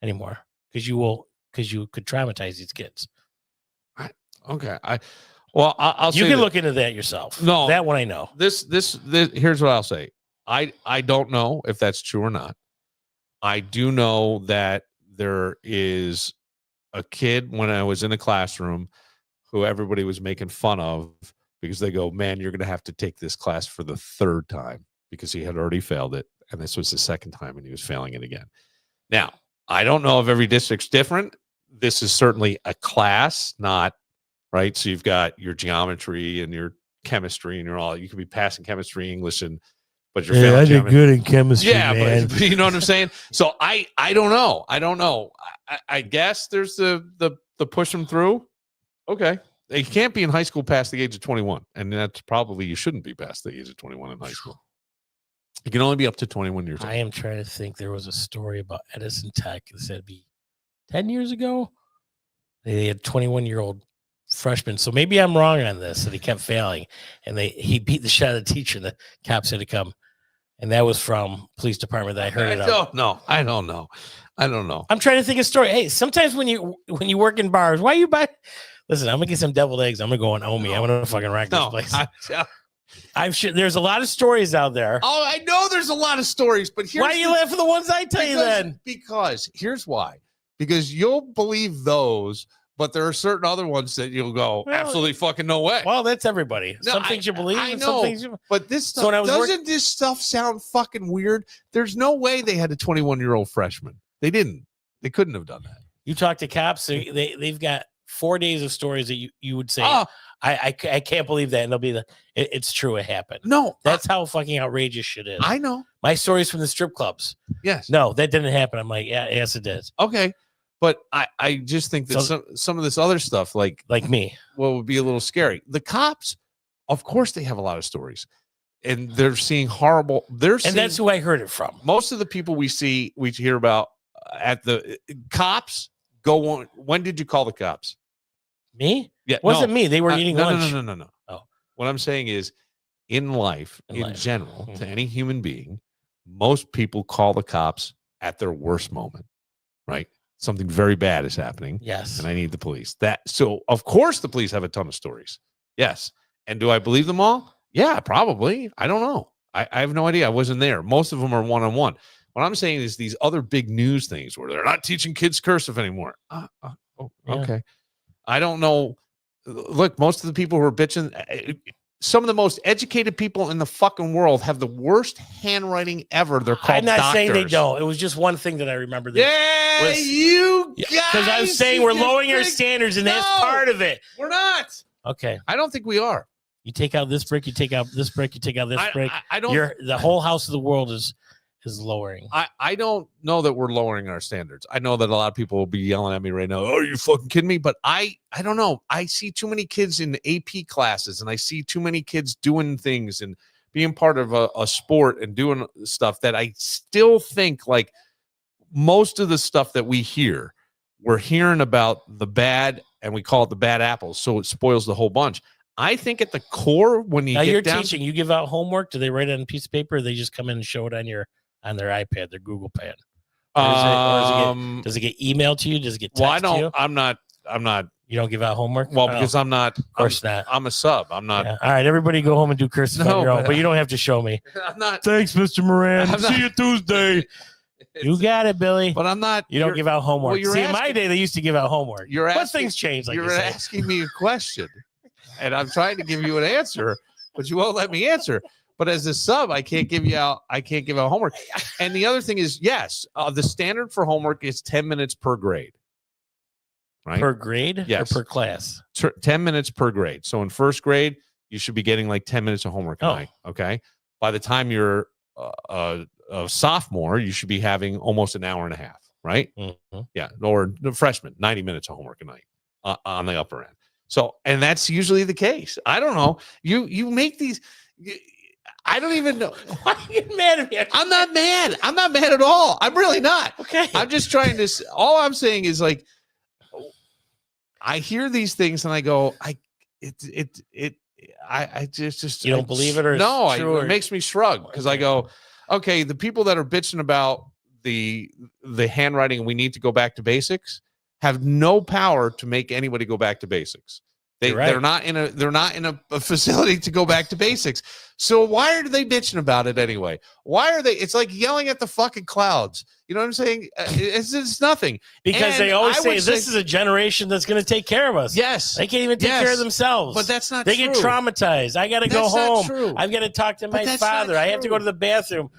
anymore because you could traumatize these kids. Okay. I'll say you can look into that yourself. No, that one I know. This here's what I'll say. I don't know if that's true or not. I do know that there is a kid when I was in a classroom who everybody was making fun of because they go, man, you're going to have to take this class for the 3rd time because he had already failed it. And this was the 2nd time and he was failing it again. Now, I don't know if every district's different. This is certainly a class, not right. So you've got your geometry and your chemistry and you could be passing chemistry, English, but you're failing. I did good in chemistry. Yeah, man. But you know what I'm saying? So I don't know. I guess there's the push them through. Okay. They can't be in high school past the age of 21. And that's probably, you shouldn't be past the age of 21 in high school. You can only be up to 21 years old. I am trying to think. There was a story about Edison Tech. It said it'd be 10 years ago. They had 21-year-old freshmen. So maybe I'm wrong on this. And he kept failing. And he beat the shit out of the teacher. The cops had to come. And that was from police department that I heard it. I don't know. I don't know. I'm trying to think of a story. Hey, sometimes when you work in bars, why you buy? Listen, I'm gonna get some deviled eggs. I'm gonna go on Omi. I'm gonna fucking rock this place. I'm sure there's a lot of stories out there. Oh, I know there's a lot of stories, but why do you laugh at the ones I tell you then? Because here's why. Because you'll believe those, but there are certain other ones that you'll go, absolutely fucking no way. Well, that's everybody. Some things you believe, I and know, some things but this stuff, doesn't this stuff sound fucking weird? There's no way they had a 21-year-old freshman. They didn't. They couldn't have done that. You talk to cops, they've got 4 days of stories that you would say, I can't believe that. And they'll be it's true. It happened. No, that's how fucking outrageous shit is. I know. My stories from the strip clubs. Yes. No, that didn't happen. I'm like, yeah, yes, it did. Okay. But I just think that some of this other stuff, like me, would be a little scary. The cops, of course, they have a lot of stories. and they're seeing horrible. They're seeing, And that's who I heard it from. most of the people we hear about at the cops go on. When did you call the cops? Me? Yeah, Wasn't me. They were eating lunch. No. Oh. What I'm saying is, in life, in general, to any human being, most people call the cops at their worst moment, right? Something very bad is happening. Yes. And I need the police. So of course the police have a ton of stories. Yes. And do I believe them all? Yeah, probably. I don't know. I have no idea. I wasn't there. Most of them are one-on-one. What I'm saying is these other big news things where they're not teaching kids cursive anymore. Okay. I don't know. Look, most of the people who are bitching, some of the most educated people in the fucking world have the worst handwriting ever. They're called I'm not saying they doctors. don't. It was just one thing that I remember. Yeah, you guys. Because I was saying we're lowering our think- standards, and that's No. part of it. We're not. Okay. I don't think we are. You take out this brick, you take out this brick, you take out this brick. I don't. The whole house of the world is lowering. I don't know that we're lowering our standards. I know that a lot of people will be yelling at me right now. Oh, are you fucking kidding me? But I don't know. I see too many kids in AP classes, and I see too many kids doing things and being part of a sport and doing stuff that I still think, like, most of the stuff that we hear, we're hearing about the bad, and we call it the bad apples. So it spoils the whole bunch. I think at the core, when you Now get you're down, teaching, you give out homework. Do they write it on a piece of paper? Or they just come in and show it on their iPad, their Google Pad? Does it get emailed to you? Does it get texted well, I to you? don't. I'm not. You don't give out homework? Well, Oh, because I'm not. of course not. I'm a sub. I'm not. Yeah. All right, everybody go home and do cursive No, on your own, but- but you don't have to show me. I'm not. Thanks, Mr. Moran. I'm not- See you Tuesday. You got it, Billy. But I'm not. You don't you're- give out homework. well, you're See, in my asking- day, they used to give out homework. You're But asking. things change, like you're you say. asking me a question, and I'm trying to give you an answer, but you won't let me answer. But as a sub, I can't give out homework. And the other thing is, yes, the standard for homework is 10 minutes per grade. Right? Per grade Yes. or per class? 10 minutes per grade. So in first grade, you should be getting like 10 minutes of homework a Oh. night. Okay. By the time you're a sophomore, you should be having almost an hour and a half. Right. Mhm. Yeah. Or the freshman, 90 minutes of homework a night on the upper end. So, and that's usually the case. I don't know. You make these. I don't even know. Why are you mad at me? I'm not mad. I'm not mad at all. I'm really not. Okay. I'm just trying to. All I'm saying is, like, I hear these things and I go, I just You don't believe it, or it's no, true, it or- makes me shrug because I go, okay, the people that are bitching about the handwriting, we need to go back to basics, have no power to make anybody go back to basics. You're right. They're not in a facility to go back to basics. So why are they bitching about it anyway? Why are they? It's like yelling at the fucking clouds. You know what I'm saying? It's nothing. Because And they always I say would this is a generation that's going to take care of us. Yes, They can't even take care Yes. of themselves. but that's not they true. get traumatized. I got to go That's not home. true. I've got to talk to But my that's not father. I have to go true. to the bathroom.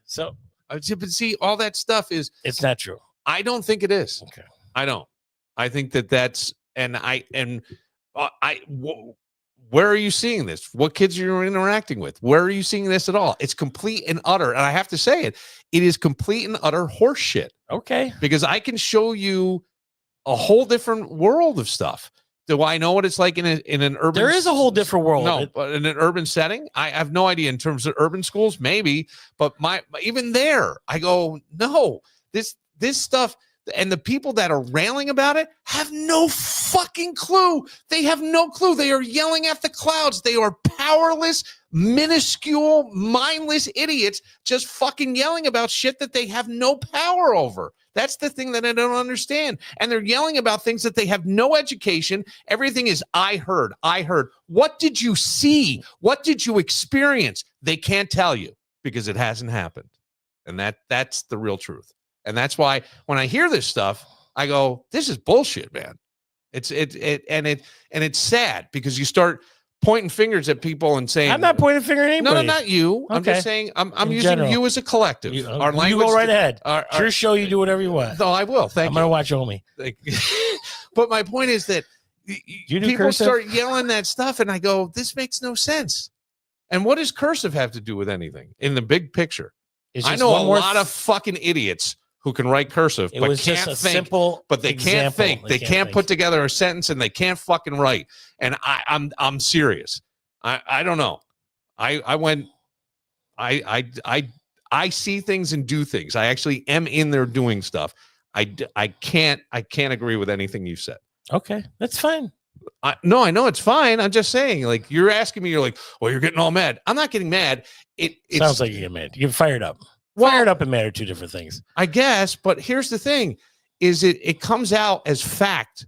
So But see, all that stuff is. it's not true. I don't think it is. Okay. I don't. I think that's where are you seeing this? What kids are you interacting with? Where are you seeing this at all? It's complete and utter. And I have to say it is complete and utter horseshit Okay. because I can show you a whole different world of stuff. Do I know what it's like in an urban? There is a whole different world. No, but in an urban setting, I have no idea. In terms of urban schools, maybe, but even there, I go, no, this stuff. And the people that are railing about it have no fucking clue. They have no clue. They are yelling at the clouds. They are powerless, minuscule, mindless idiots just fucking yelling about shit that they have no power over. That's the thing that I don't understand. And they're yelling about things that they have no education. Everything is, I heard. What did you see? What did you experience? They can't tell you because it hasn't happened. And that's the real truth. And that's why when I hear this stuff, I go, this is bullshit, man. It's sad because you start pointing fingers at people and saying, I'm not pointing a finger at no, anybody. not you. I'm Okay. just saying, I'm In using general. you as a collective. You, Our you language, go right ahead. our- Your show, you do whatever you want. No, I will. Thank I'm you. going to watch Omi. Like, but my point is that You do people cursive? start yelling that stuff, and I go, this makes no sense. And what does cursive have to do with anything in the big picture? It's I just know one a more lot of fucking idiots who can write cursive, It but was can't just a think. simple But they can't example. think. They can't think. put together a sentence, and they can't fucking write. And I'm serious. I don't know. I went I see things and do things. I actually am in there doing stuff. I can't agree with anything you said. Okay, that's fine. No, I know it's fine. I'm just saying, like, you're asking me, you're like, well, you're getting all mad. I'm not getting mad. It Sounds like you get mad. You get fired up. Well, Fired up and mad are two different things. I guess, but here's the thing: is it comes out as fact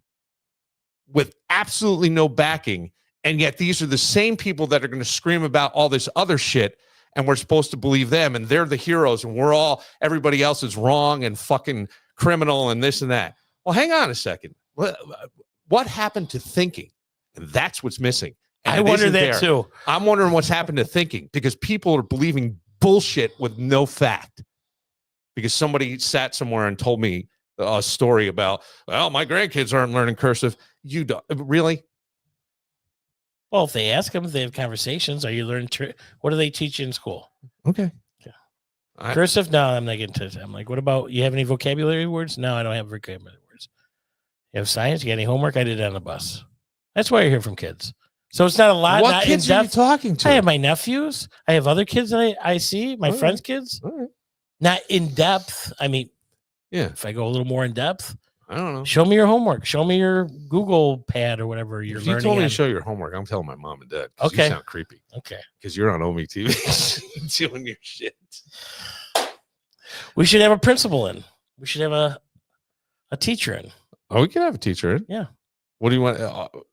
with absolutely no backing, and yet these are the same people that are going to scream about all this other shit, and we're supposed to believe them, and they're the heroes, and everybody else is wrong and fucking criminal and this and that. Well, hang on a second. What happened to thinking? And that's what's missing. And I wonder that too. I'm wondering what's happened to thinking, because people are believing bullshit with no fact. Because somebody sat somewhere and told me a story about, well, my grandkids aren't learning cursive. You don't really? Well, if they ask them, if they have conversations, are you learning? What do they teach you in school? Okay. Cursive? No, I'm not getting to it. I'm like, what about, you have any vocabulary words? No, I don't have vocabulary words. You have science? You got any homework? I did it on the bus. That's why I hear from kids. So it's not a lot. What not kids in are you depth. talking to? I have my nephews. I have other kids that I see, my friends' kids. All right. Not in depth. I mean, Yeah. if I go a little more in depth, I don't know. show me your homework. Show me your Google pad or whatever you're If you learning. told me on. to show your homework, I'm telling my mom and dad. 'Cause Okay. You sound creepy. Okay. Because you're on Omi TV doing your shit. We should have a principal in. We should have a teacher in. Oh, we can have a teacher in. Yeah. What do you want?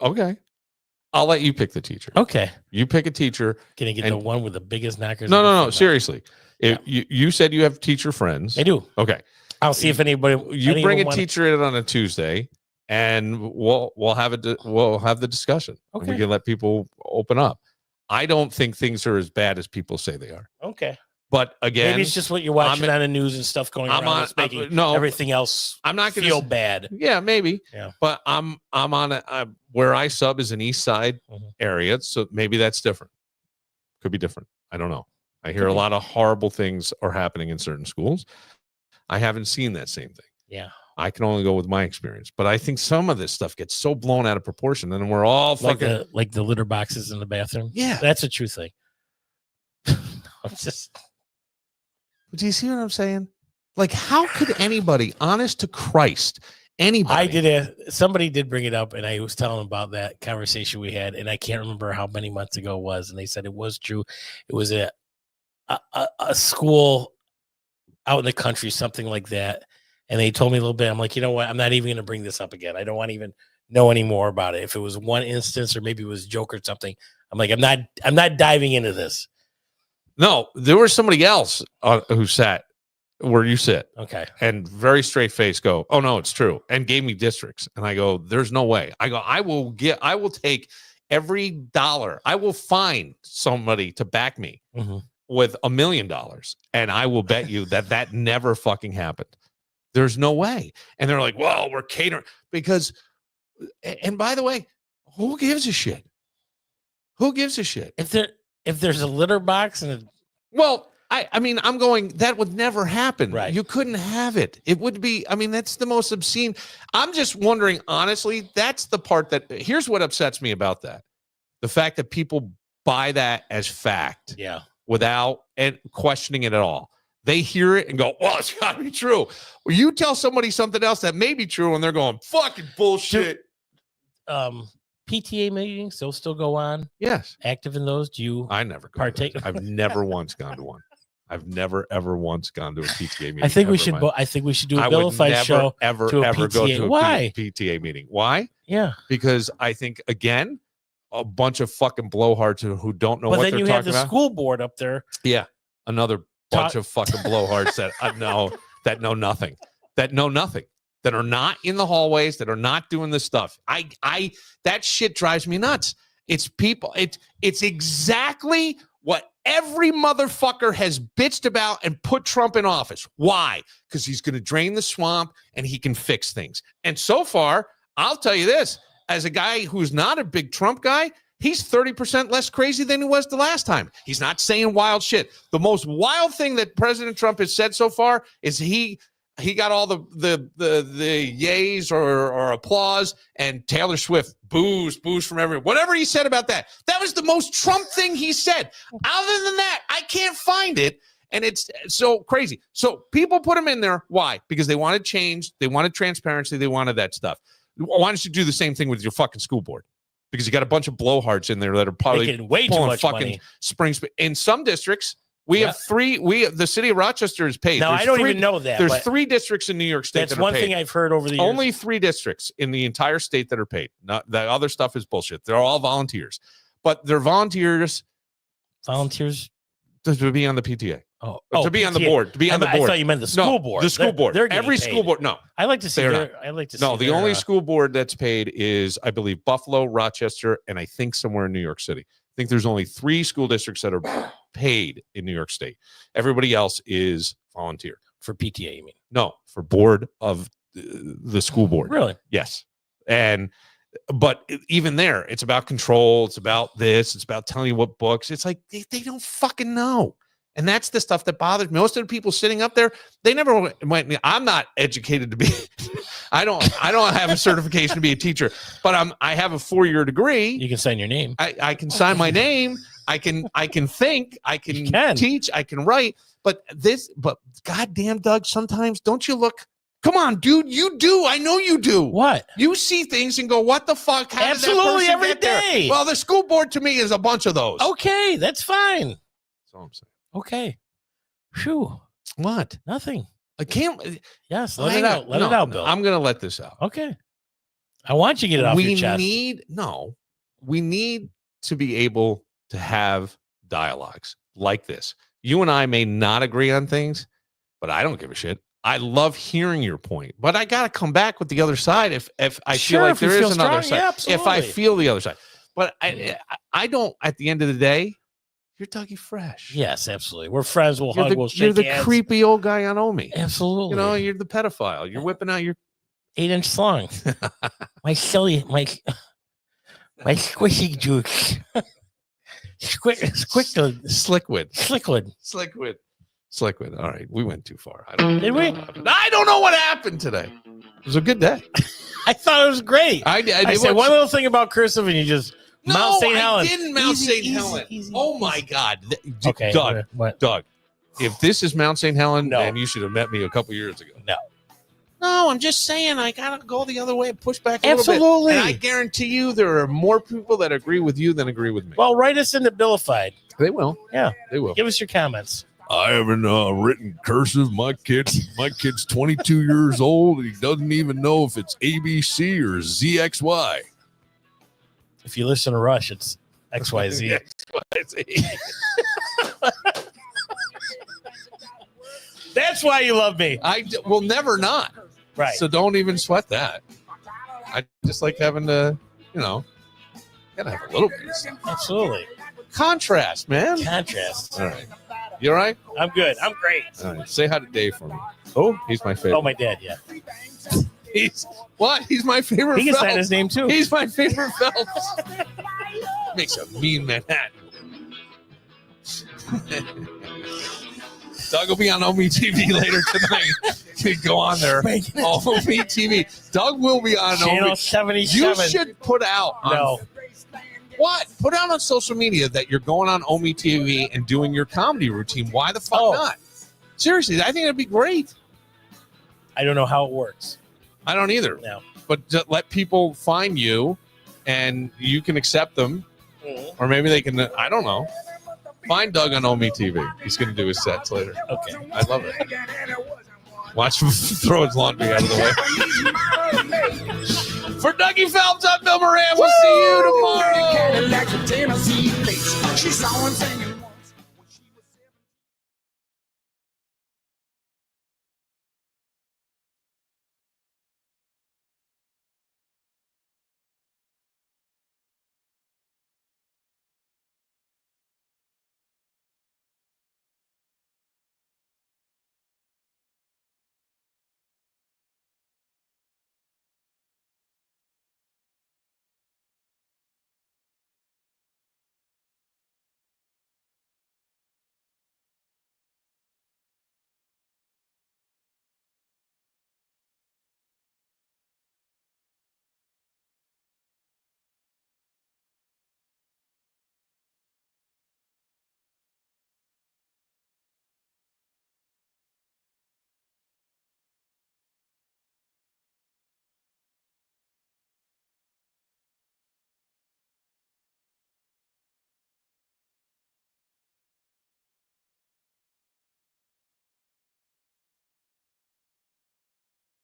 Okay. I'll let you pick the teacher. Okay. You pick a teacher. Can I get the one with the biggest knockers? No. Seriously. If you said you have teacher friends. I do. Okay. I'll see if anybody. You bring a teacher in on a Tuesday, and we'll have the discussion. Okay. We can let people open up. I don't think things are as bad as people say they are. Okay. But again, Maybe it's just what you're watching on the news and stuff going around. That's making everything else. I'm not going to feel bad. Yeah, maybe. Yeah. But I'm on where I sub is an East Side area, so maybe that's different. Could be different. I don't know. I hear a lot of horrible things are happening in certain schools. I haven't seen that same thing. Yeah. I can only go with my experience, but I think some of this stuff gets so blown out of proportion, and we're all fucking like the litter boxes in the bathroom. Yeah, that's a true thing. I'm just. Do you see what I'm saying? Like, how could anybody, honest to Christ, anybody? Somebody did bring it up, and I was telling them about that conversation we had, and I can't remember how many months ago it was, and they said it was true. It was a school out in the country, something like that. And they told me a little bit. I'm like, you know what? I'm not even going to bring this up again. I don't want to even know any more about it. If it was one instance or maybe it was a joke or something, I'm like, I'm not diving into this. No, there was somebody else who sat where you sit. Okay. And very straight face go, oh no, it's true. And gave me districts. And I go, there's no way. I go, I will take every dollar. I will find somebody to back me with $1 million. And I will bet you that never fucking happened. There's no way. And they're like, well, we're catering because, and by the way, who gives a shit? Who gives a shit? If there's a litter box and I mean, I'm going, that would never happen. Right. You couldn't have it. It would be, I mean, that's the most obscene. I'm just wondering, honestly, that's the part here's what upsets me about that. The fact that people buy that as fact. Yeah. Without questioning it at all. They hear it and go, well, it's got to be true. Well, you tell somebody something else that may be true and they're going, fucking bullshit. PTA meetings, they'll still go on? Yes. Active in those? Do you I never partake? I've never once gone to one. I've never ever once gone to a PTA meeting. I think we should do a vilified show ever to a ever PTA. go to a Why? PTA meeting. Why? Yeah. Because I think, again, a bunch of fucking blowhards who don't know but what then they're you talking have the about. School board up there. Yeah. Another bunch of fucking blowhards that know nothing, that are not in the hallways, that are not doing this stuff. That shit drives me nuts. It's people. It's exactly what every motherfucker has bitched about and put Trump in office. Why? Because he's going to drain the swamp and he can fix things. And so far, I'll tell you this, as a guy who's not a big Trump guy, he's 30% less crazy than he was the last time. He's not saying wild shit. The most wild thing that President Trump has said so far is he he got all the yays or applause, and Taylor Swift boos from everyone. Whatever he said about that was the most Trump thing he said. Other than that, I can't find it. And it's so crazy. So people put him in there. Why? Because they wanted change. They wanted transparency. They wanted that stuff. Why don't you do the same thing with your fucking school board? Because you got a bunch of blowhards in there that are probably Making way too pulling much fucking money. springs. In some districts, we have three. The city of Rochester is paid. Now, There's I don't three- even know that. There's but 3 districts in New York State that's that are one paid. thing I've heard over the years. Only 3 districts in the entire state that are paid. Not the other stuff is bullshit. They're all volunteers, but they're volunteers volunteers. to be on the PTA. Oh, to be on the PTA. board. To be on the I board. thought you meant the school board. The school board. They're getting Every paid. school board. No, I like to see. They're Their, I like to see. no. The their, only school board that's paid is, I believe, Buffalo, Rochester, and I think somewhere in New York City. I think there's only 3 school districts that are paid in New York State. Everybody else is volunteer. for PTA. You mean? No, for board of the school board. Really? Yes. But even there, it's about control. It's about this. It's about telling you what books. It's like they don't fucking know. And that's the stuff that bothers me. Most of the people sitting up there, they never went. I'm not educated to be. I don't have a certification to be a teacher, but I have a 4-year degree. You can sign your name. I can sign my name. I can think. I can teach. I can write. But goddamn, Doug, sometimes don't you look? Come on, dude. You do. I know you do. What? You see things and go, what the fuck? How Absolutely, did that person every get there? day. Well, the school board to me is a bunch of those. Okay, that's fine. That's all I'm saying. Okay. Phew. What? Nothing. I can't. Yes, let it out. Let it out, Bill. I'm going to let this out. Okay. I want you to get it off your chest. We need to be able to have dialogues like this. You and I may not agree on things, but I don't give a shit. I love hearing your point, but I got to come back with the other side if I feel like there is another side. Yeah, if I feel the other side. But I don't, at the end of the day, you're Dougie Fresh. Yes, absolutely. We're friends. We'll You're hug. We'll shake you're the hands. creepy old guy on Omi. Absolutely. You know, you're the pedophile. You're whipping out your 8-inch slong. my squishy juice. Slickwood. All right, we went too far. I don't Did we? I don't know what happened today. It was a good day. I thought it was great. I said one little thing about cursive, and you just Mount St. Helen. I didn't Mount St. Helen. Oh my God, Okay, Doug. what? Doug, if this is Mount St. Helen, No. then you should have met me a couple years ago. No, I'm just saying I gotta go the other way and push back a absolutely. little bit. And I guarantee you, there are more people that agree with you than agree with me. Well, write us into Billified. They will. Yeah, They will. give us your comments. I haven't written cursive. My kid's 22 years old. And he doesn't even know if it's ABC or ZXY. If you listen to Rush, it's XYZ. That's why you love me. I will never not. Right. So don't even sweat that. I just like having to, gotta have a little bit of something. Absolutely. Contrast, man. Contrast. All right. You all right? I'm good. I'm great. All right. Say hi to Dave for me. Oh, He's my favorite. oh, my dad. Yeah. He's what? He's my favorite. He can sign Phelps. his name too. He's my favorite Phelps. Makes a mean Manhattan. Doug will be on Omi TV later tonight. You go on there. Omi TV. Doug will be on Channel Omi. 77. You should put out on No. what? Put out on social media that you're going on Omi TV and doing your comedy routine. Why the fuck not? Seriously, I think it'd be great. I don't know how it works. I don't either. No. But just let people find you and you can accept them. Or maybe they can, I don't know. Find Doug on Omi TV. He's going to do his sets later. Okay. I love it. Watch him throw his laundry out of the way. For Dougie Phelps, I'm Bill Moran. We'll see you tomorrow.